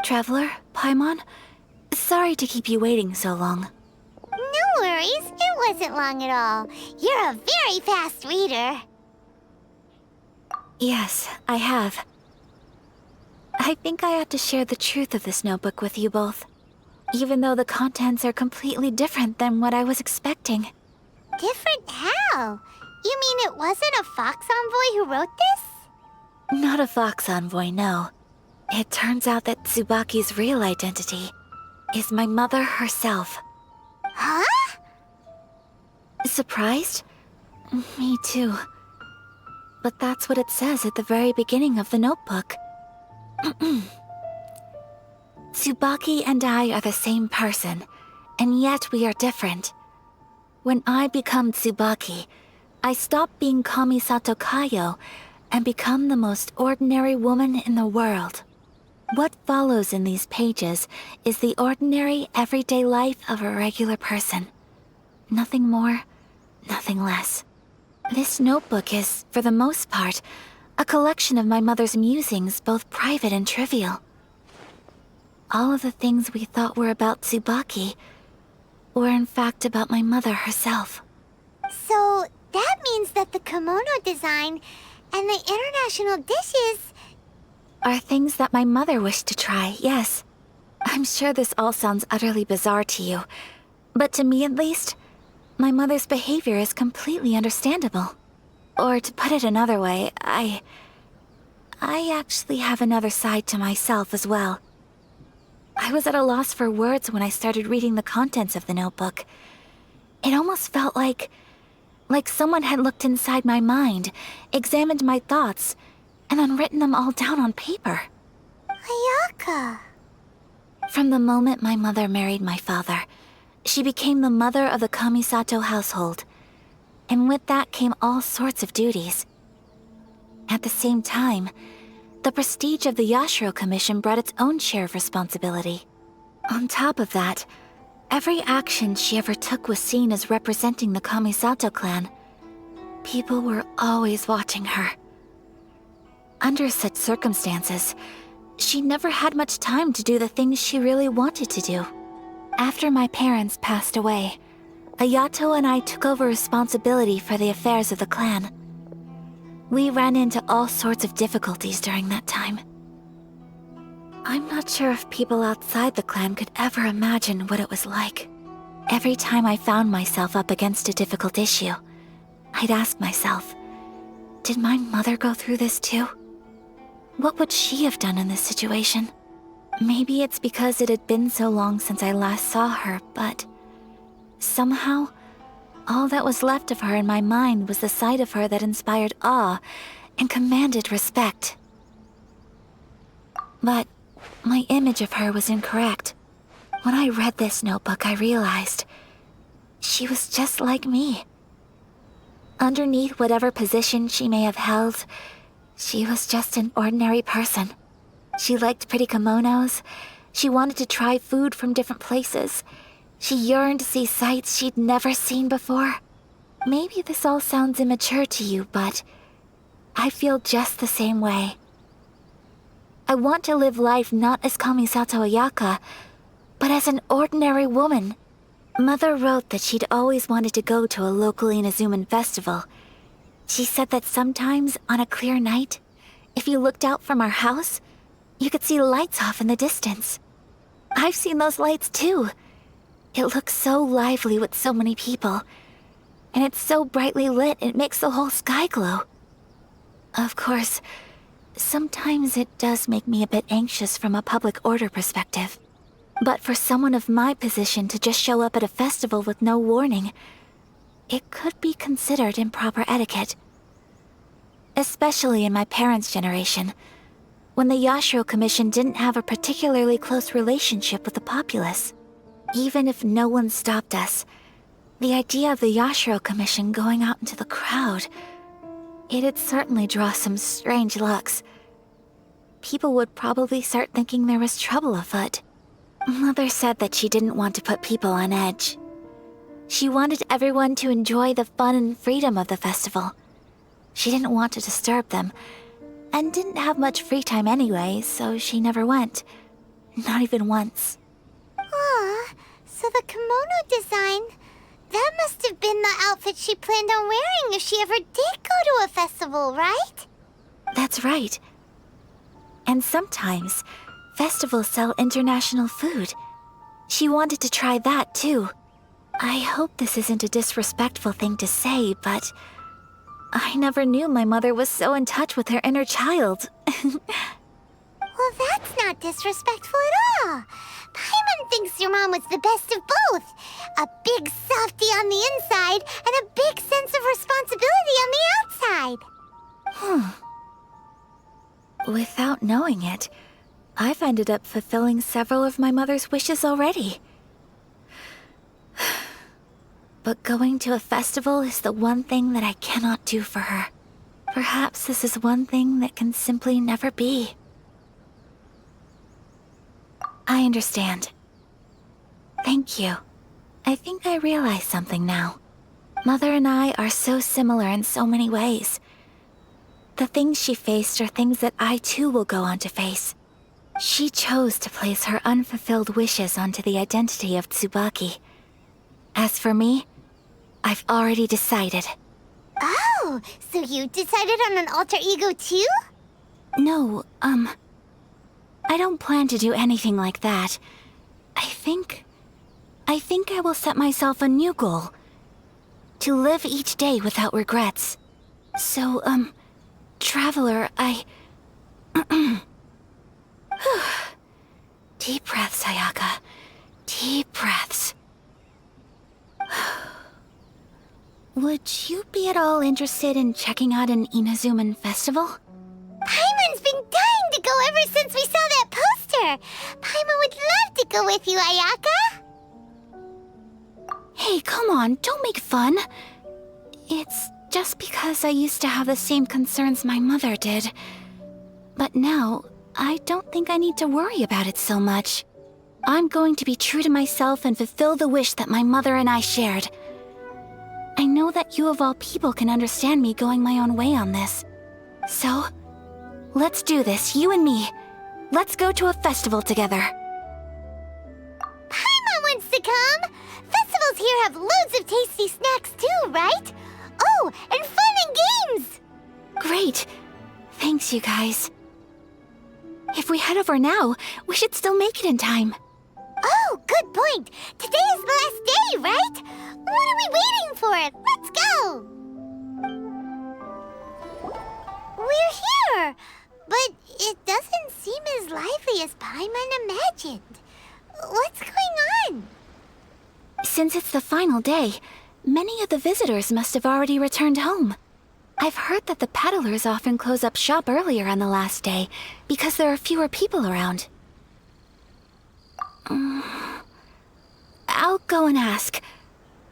Traveler, Paimon, sorry to keep you waiting so long. No worries, it wasn't long at all. You're a very fast reader. Yes, I have. I think I ought to share the truth of this notebook with you both, even though the contents are completely different than what I was expecting. Different how? You mean it wasn't a Fox Envoy who wrote this? Not a Fox Envoy, no. It turns out that Tsubaki's real identity is my mother herself. Huh? Surprised? Me too. But that's what it says at the very beginning of the notebook. Tsubaki and I are the same person, and yet we are different. When I become Tsubaki, I stop being Kamisato Kayo and become the most ordinary woman in the world. What follows in these pages is the ordinary, everyday life of a regular person. Nothing more, nothing less. This notebook is, for the most part, a collection of my mother's musings, both private and trivial. All of the things we thought were about Tsubaki were in fact about my mother herself. So that means that the kimono design and the international dishes are things that my mother wished to try, yes. I'm sure this all sounds utterly bizarre to you, but to me at least, my mother's behavior is completely understandable. Or to put it another way, I actually have another side to myself as well. I was at a loss for words when I started reading the contents of the notebook. It almost felt like Like someone had looked inside my mind, examined my thoughts, and then written them all down on paper. Ayaka. From the moment my mother married my father, she became the mother of the Kamisato household. And with that came all sorts of duties. At the same time, the prestige of the Yashiro Commission brought its own share of responsibility. On top of that, every action she ever took was seen as representing the Kamisato clan. People were always watching her. Under such circumstances, she never had much time to do the things she really wanted to do. After my parents passed away, Ayato and I took over responsibility for the affairs of the clan. We ran into all sorts of difficulties during that time. I'm not sure if people outside the clan could ever imagine what it was like. Every time I found myself up against a difficult issue, I'd ask myself, did my mother go through this too? What would she have done in this situation? Maybe it's because it had been so long since I last saw her, but somehow, all that was left of her in my mind was the side of her that inspired awe and commanded respect. But my image of her was incorrect. When I read this notebook, I realized she was just like me. Underneath whatever position she may have held, she was just an ordinary person. She liked pretty kimonos. She wanted to try food from different places. She yearned to see sights she'd never seen before. Maybe this all sounds immature to you, but I feel just the same way. I want to live life not as Kamisato Ayaka, but as an ordinary woman. Mother wrote that she'd always wanted to go to a local Inazuman festival. She said that sometimes, on a clear night, if you looked out from our house, you could see lights off in the distance. I've seen those lights too. It looks so lively with so many people. And it's so brightly lit, it makes the whole sky glow. Of course, sometimes it does make me a bit anxious from a public order perspective. But for someone of my position to just show up at a festival with no warning, it could be considered improper etiquette. Especially in my parents' generation, when the Yashiro Commission didn't have a particularly close relationship with the populace. Even if no one stopped us, the idea of the Yashiro Commission going out into the crowd, it'd certainly draw some strange looks. People would probably start thinking there was trouble afoot. Mother said that she didn't want to put people on edge. She wanted everyone to enjoy the fun and freedom of the festival. She didn't want to disturb them, and didn't have much free time anyway, so she never went. Not even once. Aw, so the kimono design, that must have been the outfit she planned on wearing if she ever did go to a festival, right? That's right. And sometimes, festivals sell international food. She wanted to try that too. I hope this isn't a disrespectful thing to say, but I never knew my mother was so in touch with her inner child. Well, that's not disrespectful at all. Paimon thinks your mom was the best of both. A big softie on the inside and a big sense of responsibility on the outside. Without knowing it, I've ended up fulfilling several of my mother's wishes already. But going to a festival is the one thing that I cannot do for her. Perhaps this is one thing that can simply never be. I understand. Thank you. I think I realize something now. Mother and I are so similar in so many ways. The things she faced are things that I too will go on to face. She chose to place her unfulfilled wishes onto the identity of Tsubaki. As for me, I've already decided. Oh, so you decided on an alter ego too? No, I don't plan to do anything like that. I think I will set myself a new goal. To live each day without regrets. So, Traveler, Deep breaths, Ayaka. Deep breaths. Would you be at all interested in checking out an Inazuman festival? Paimon's been dying to go ever since we saw that poster. Paimon would love to go with you, Ayaka. Hey, come on, don't make fun. It's just because I used to have the same concerns my mother did. But now, I don't think I need to worry about it so much. I'm going to be true to myself and fulfill the wish that my mother and I shared. I know that you of all people can understand me going my own way on this. So, let's do this, you and me. Let's go to a festival together. Paimon wants to come. Festivals here have loads of tasty snacks too, right? Oh, and fun and games. Great. Thanks, you guys. If we head over now, we should still make it in time. Oh, good point. Today is the last day, right? What are we waiting for? Let's go. We're here, but it doesn't seem as lively as Paimon imagined. What's going on? Since it's the final day, many of the visitors must have already returned home. I've heard that the peddlers often close up shop earlier on the last day because there are fewer people around. I'll go and ask.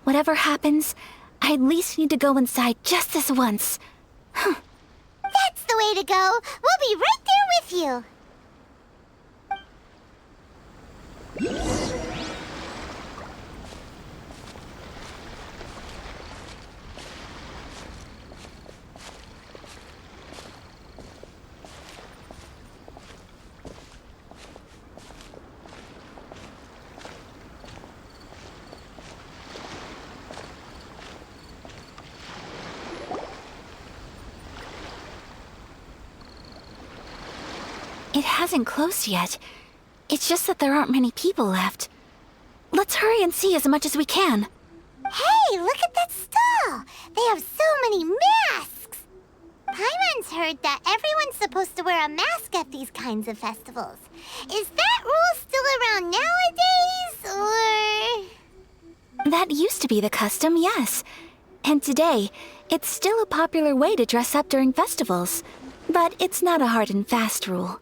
Whatever happens, I at least need to go inside just this once. That's the way to go. We'll be right there with you. It hasn't closed yet. It's just that there aren't many people left. Let's hurry and see as much as we can. Hey, look at that stall. They have so many masks. Paimon's heard that everyone's supposed to wear a mask at these kinds of festivals. Is that rule still around nowadays, or...? That used to be the custom, yes. And today, it's still a popular way to dress up during festivals. But it's not a hard and fast rule.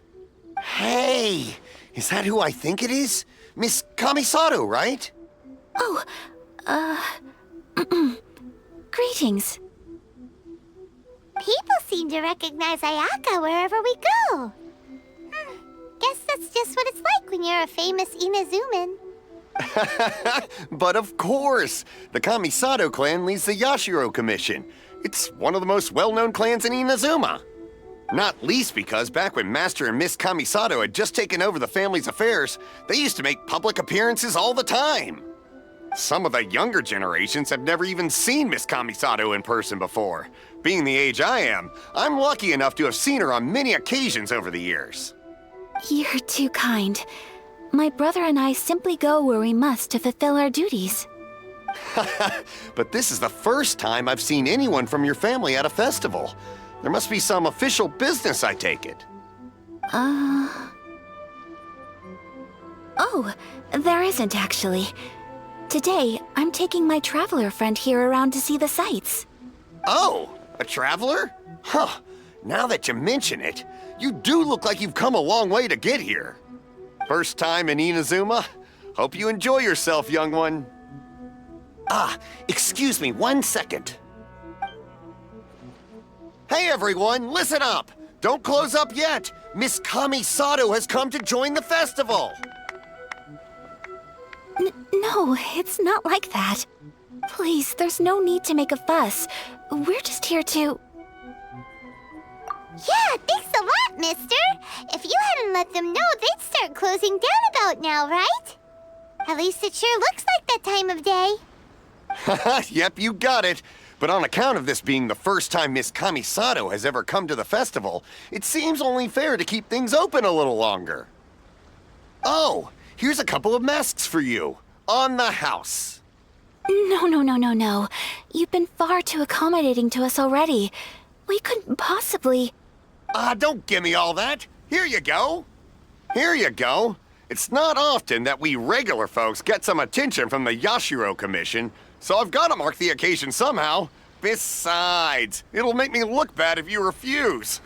Hey! Is that who I think it is? Miss Kamisato, right? Oh, greetings. People seem to recognize Ayaka wherever we go. Guess that's just what it's like when you're a famous Inazuman. But of course! The Kamisato clan leads the Yashiro Commission. It's one of the most well-known clans in Inazuma. Not least because back when Master and Miss Kamisato had just taken over the family's affairs, they used to make public appearances all the time. Some of the younger generations have never even seen Miss Kamisato in person before. Being the age I am, I'm lucky enough to have seen her on many occasions over the years. You're too kind. My brother and I simply go where we must to fulfill our duties. But this is the first time I've seen anyone from your family at a festival. There must be some official business, I take it. Oh, there isn't actually. Today, I'm taking my traveler friend here around to see the sights. Oh, a traveler? Huh, now that you mention it, you do look like you've come a long way to get here. First time in Inazuma? Hope you enjoy yourself, young one. Ah, excuse me 1 second. Hey everyone, listen up! Don't close up yet! Miss Kamisato has come to join the festival! No, it's not like that. Please, there's no need to make a fuss. We're just here to... Yeah, thanks a lot, mister. If you hadn't let them know, they'd start closing down about now, right? At least it sure looks like that time of day. Yep, you got it. But on account of this being the first time Miss Kamisato has ever come to the festival, it seems only fair to keep things open a little longer. Oh, here's a couple of masks for you. On the house. No. You've been far too accommodating to us already. We couldn't possibly... Don't give me all that. Here you go. Here you go. It's not often that we regular folks get some attention from the Yashiro Commission. so I've got to mark the occasion somehow. Besides, it'll make me look bad if you refuse.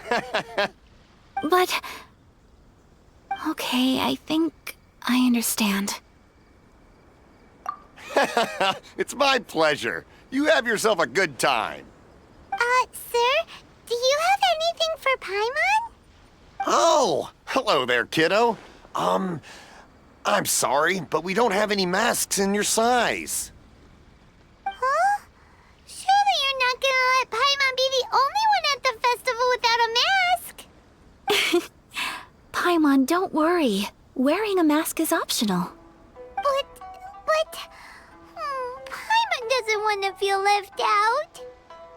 But... Okay, I think I understand. It's my pleasure. You have yourself a good time. Sir, do you have anything for Paimon? Oh, hello there, kiddo. I'm sorry, but we don't have any masks in your size. Huh? Surely you're not gonna let Paimon be the only one at the festival without a mask? Paimon, don't worry. Wearing a mask is optional. But... Paimon doesn't want to feel left out.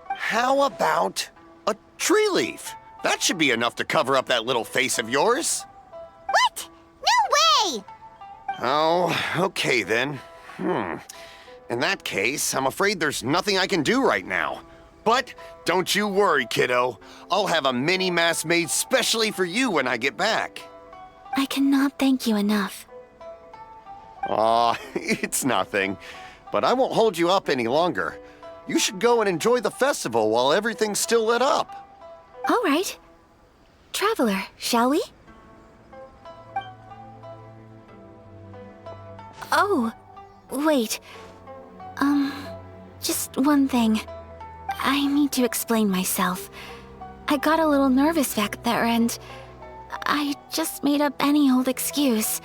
How about a tree leaf? That should be enough to cover up that little face of yours. What? No way! Oh, okay then. In that case, I'm afraid there's nothing I can do right now. But don't you worry, kiddo. I'll have a mini mask made specially for you when I get back. I cannot thank you enough. Aw, it's nothing. But I won't hold you up any longer. You should go and enjoy the festival while everything's still lit up. All right. Traveler, shall we? Oh, wait. Just one thing. I need to explain myself. I got a little nervous back there and I just made up any old excuse.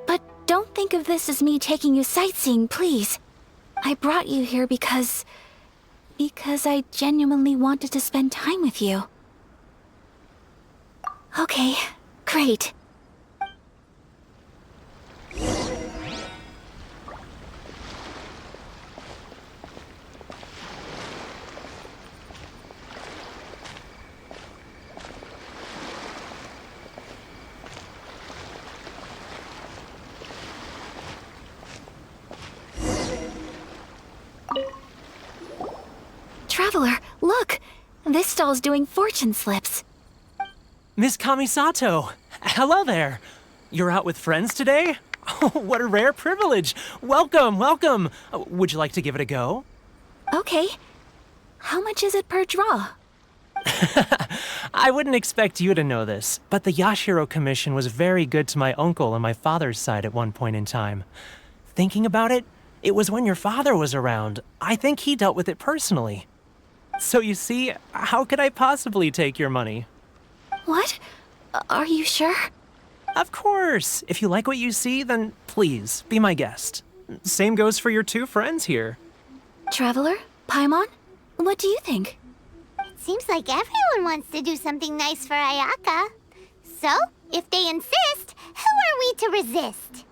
But don't think of this as me taking you sightseeing, please. I brought you here because I genuinely wanted to spend time with you. Okay, great. Traveler, look! This stall's doing fortune slips. Miss Kamisato! Hello there! You're out with friends today? Oh, what a rare privilege! Welcome, welcome! Would you like to give it a go? Okay. How much is it per draw? I wouldn't expect you to know this, but the Yashiro Commission was very good to my uncle on my father's side at one point in time. Thinking about it, it was when your father was around. I think he dealt with it personally. So you see, how could I possibly take your money? What? Are you sure? Of course! If you like what you see, then please, be my guest. Same goes for your two friends here. Traveler? Paimon? What do you think? It seems like everyone wants to do something nice for Ayaka. So, if they insist, who are we to resist?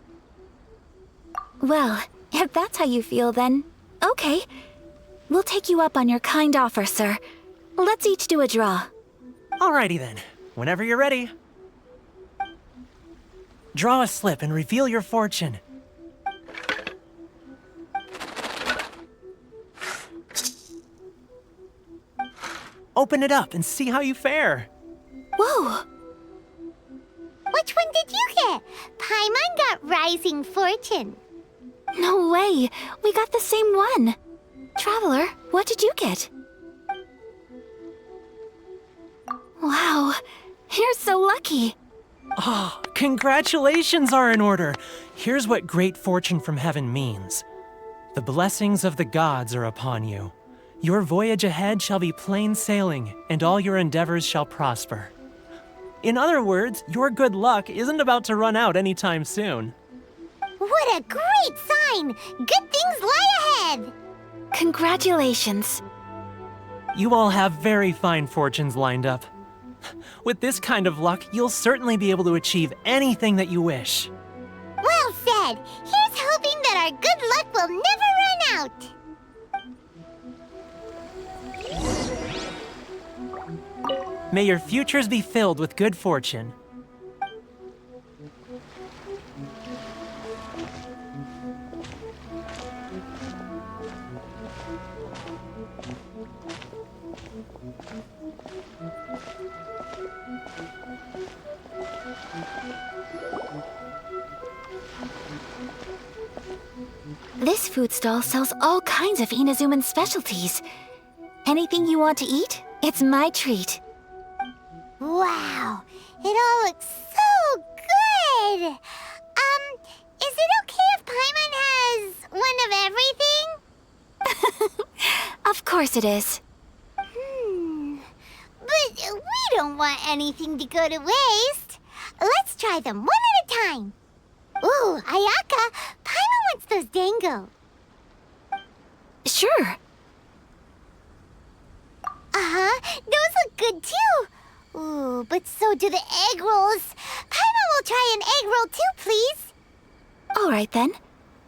Well, if that's how you feel, then okay. We'll take you up on your kind offer, sir. Let's each do a draw. Alrighty then, whenever you're ready. Draw a slip and reveal your fortune. Open it up and see how you fare. Whoa! Which one did you get? Paimon got Rising Fortune. No way! We got the same one! Traveler, what did you get? Wow, you're so lucky! Oh, congratulations are in order. Here's what great fortune from heaven means. The blessings of the gods are upon you. Your voyage ahead shall be plain sailing, and all your endeavors shall prosper. In other words, your good luck isn't about to run out anytime soon. What a great sign! Good things lie ahead! Congratulations. You all have very fine fortunes lined up. With this kind of luck, you'll certainly be able to achieve anything that you wish. Well said! Here's hoping that our good luck will never run out! May your futures be filled with good fortune. This food stall sells all kinds of Inazuman specialties. Anything you want to eat, it's my treat. Wow, it all looks so good! Is it okay if Paimon has one of everything? Of course it is. But we don't want anything to go to waste. Let's try them one at a time. Ooh, Ayaka, Paimon wants those dango. Sure. Those look good too. Ooh, but so do the egg rolls. Paimon will try an egg roll too, please. All right then.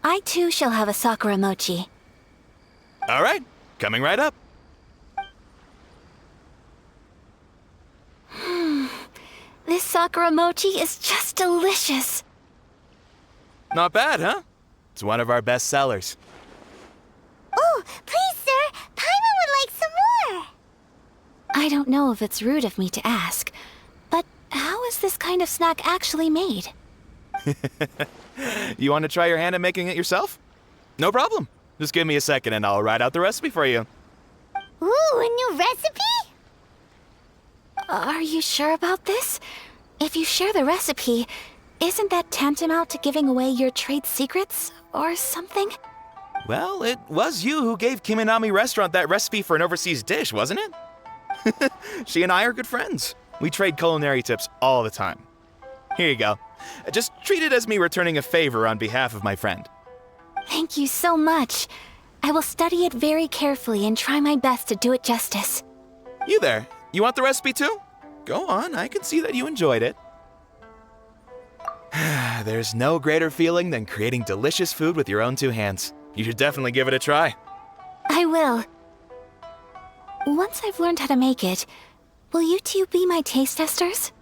I too shall have a Sakura mochi. All right, coming right up. This Sakura mochi is just delicious. Not bad, huh? It's one of our best sellers. Oh, please, sir. Paimon would like some more. I don't know if it's rude of me to ask, but how is this kind of snack actually made? You want to try your hand at making it yourself? No problem. Just give me a second and I'll write out the recipe for you. Ooh, a new recipe? Are you sure about this? If you share the recipe, isn't that tantamount to giving away your trade secrets or something? Well, it was you who gave Kiminami Restaurant that recipe for an overseas dish, wasn't it? She and I are good friends. We trade culinary tips all the time. Here you go. Just treat it as me returning a favor on behalf of my friend. Thank you so much. I will study it very carefully and try my best to do it justice. You there, you want the recipe too? Go on, I can see that you enjoyed it. There's no greater feeling than creating delicious food with your own two hands. You should definitely give it a try. I will. Once I've learned how to make it, will you two be my taste testers?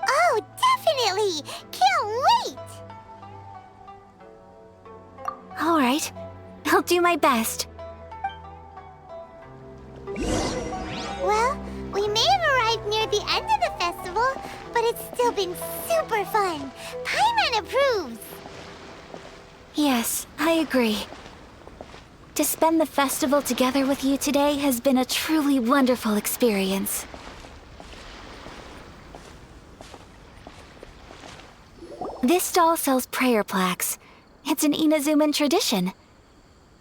Oh, definitely! Can't wait! All right. I'll do my best. Well, we may have arrived near the end of the festival, but it's still been super fun. Paimon approves. Yes, I agree. To spend the festival together with you today has been a truly wonderful experience. This stall sells prayer plaques. It's an Inazuman tradition.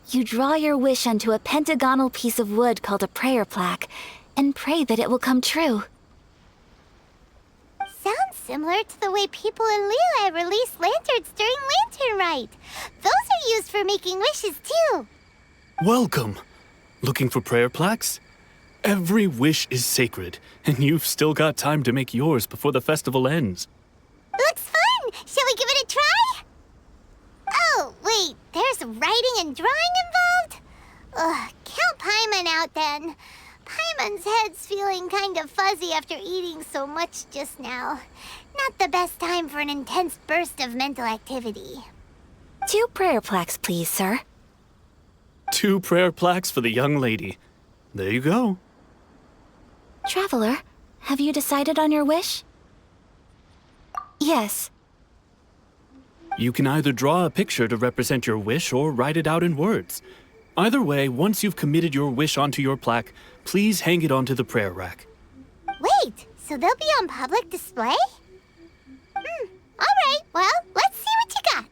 You draw your wish onto a pentagonal piece of wood called a prayer plaque and pray that it will come true. Sounds similar to the way people in Liyue release lanterns during Lantern Rite. Those are used for making wishes too. Welcome. Looking for prayer plaques? Every wish is sacred, and you've still got time to make yours before the festival ends. Looks fun! Shall we give it a try? Oh, wait, there's writing and drawing involved? Ugh, count Paimon out then. Paimon's head's feeling kind of fuzzy after eating so much just now. Not the best time for an intense burst of mental activity. 2 prayer plaques, please, sir. 2 prayer plaques for the young lady. There you go. Traveler, have you decided on your wish? Yes. You can either draw a picture to represent your wish or write it out in words. Either way, once you've committed your wish onto your plaque, please hang it onto the prayer rack. Wait, so they'll be on public display? Alright, well, let's see what you got.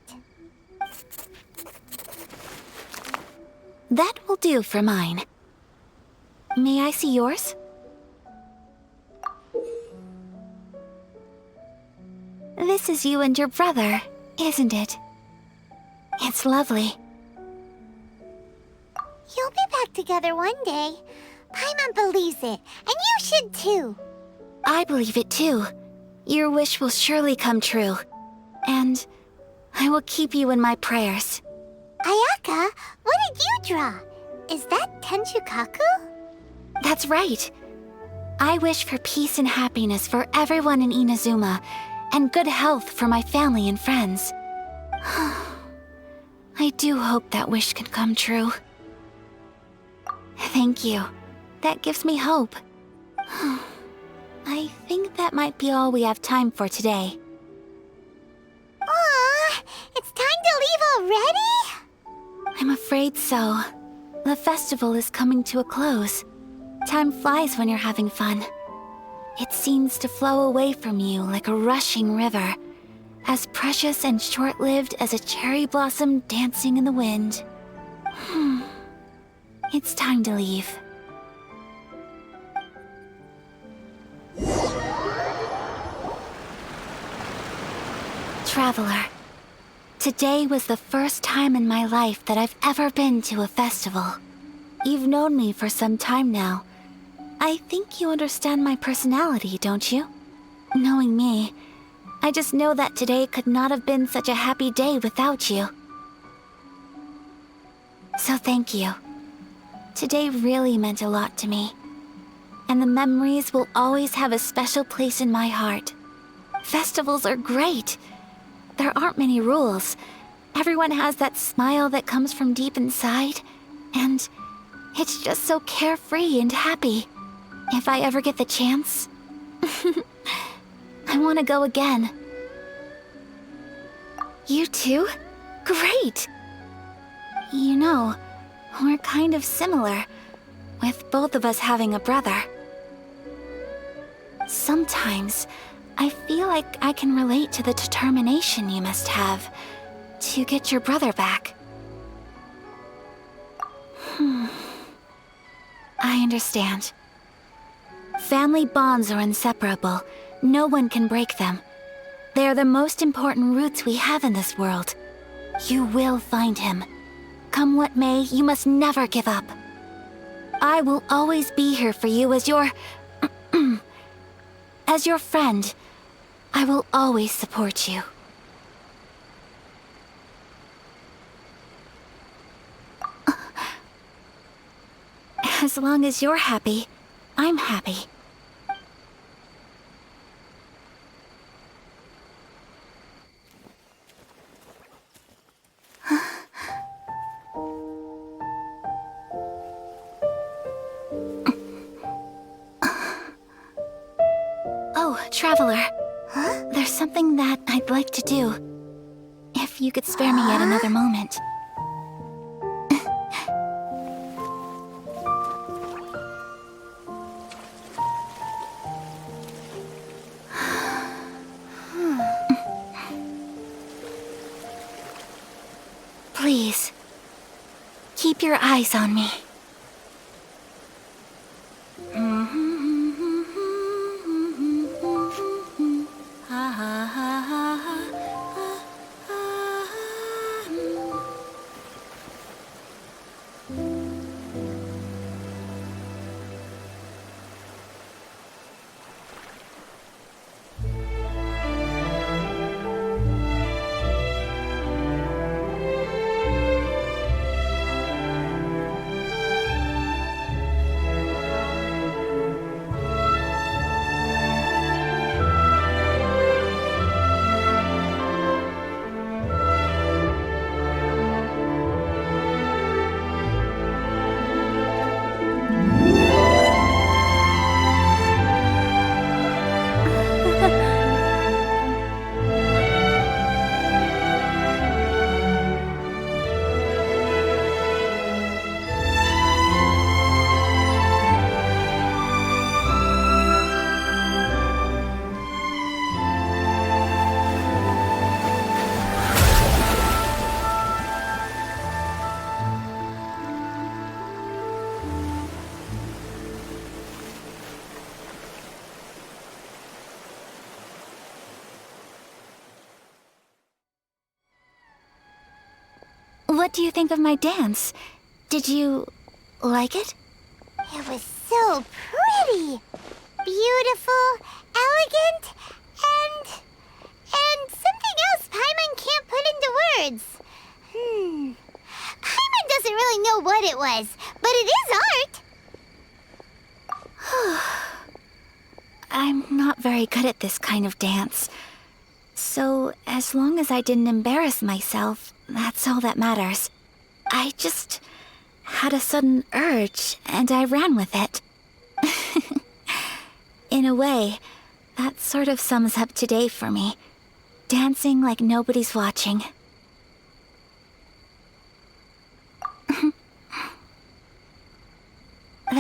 That will do for mine. May I see yours? This is you and your brother, isn't it? It's lovely. You'll be back together one day. Paimon believes it, and you should too. I believe it too. Your wish will surely come true. And I will keep you in my prayers. Ayaka, what did you draw? Is that Tenchukaku? That's right. I wish for peace and happiness for everyone in Inazuma, and good health for my family and friends. I do hope that wish can come true. Thank you. That gives me hope. I think that might be all we have time for today. Aw, it's time to leave already? I'm afraid so. The festival is coming to a close. Time flies when you're having fun. It seems to flow away from you like a rushing river, as precious and short-lived as a cherry blossom dancing in the wind. It's time to leave. Traveler, today was the first time in my life that I've ever been to a festival. You've known me for some time now. I think you understand my personality, don't you? Knowing me, I just know that today could not have been such a happy day without you. So thank you. Today really meant a lot to me. And the memories will always have a special place in my heart. Festivals are great. There aren't many rules. Everyone has that smile that comes from deep inside. And it's just so carefree and happy. If I ever get the chance, I want to go again. You too? Great! You know, we're kind of similar, with both of us having a brother. Sometimes, I feel like I can relate to the determination you must have to get your brother back. I understand. Family bonds are inseparable. No one can break them. They are the most important roots we have in this world. You will find him. Come what may, you must never give up. I will always be here for you as your... as your friend. I will always support you. As long as you're happy, I'm happy. Oh, Traveler. Huh? There's something that I'd like to do. If you could spare me yet another moment. Please, keep your eyes on me. What do you think of my dance? Did you like it? It was so pretty. Beautiful, elegant, and something else Paimon can't put into words. Paimon doesn't really know what it was, but it is art. I'm not very good at this kind of dance. So, as long as I didn't embarrass myself, that's all that matters. I just had a sudden urge, and I ran with it. In a way, that sort of sums up today for me. Dancing like nobody's watching.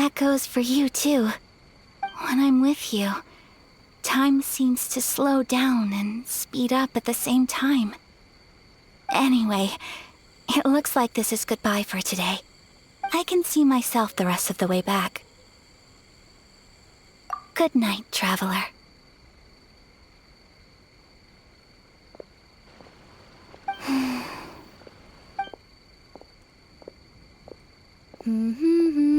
That goes for you, too. When I'm with you, time seems to slow down and speed up at the same time. Anyway, it looks like this is goodbye for today. I can see myself the rest of the way back. Good night, Traveler. Mm-hmm.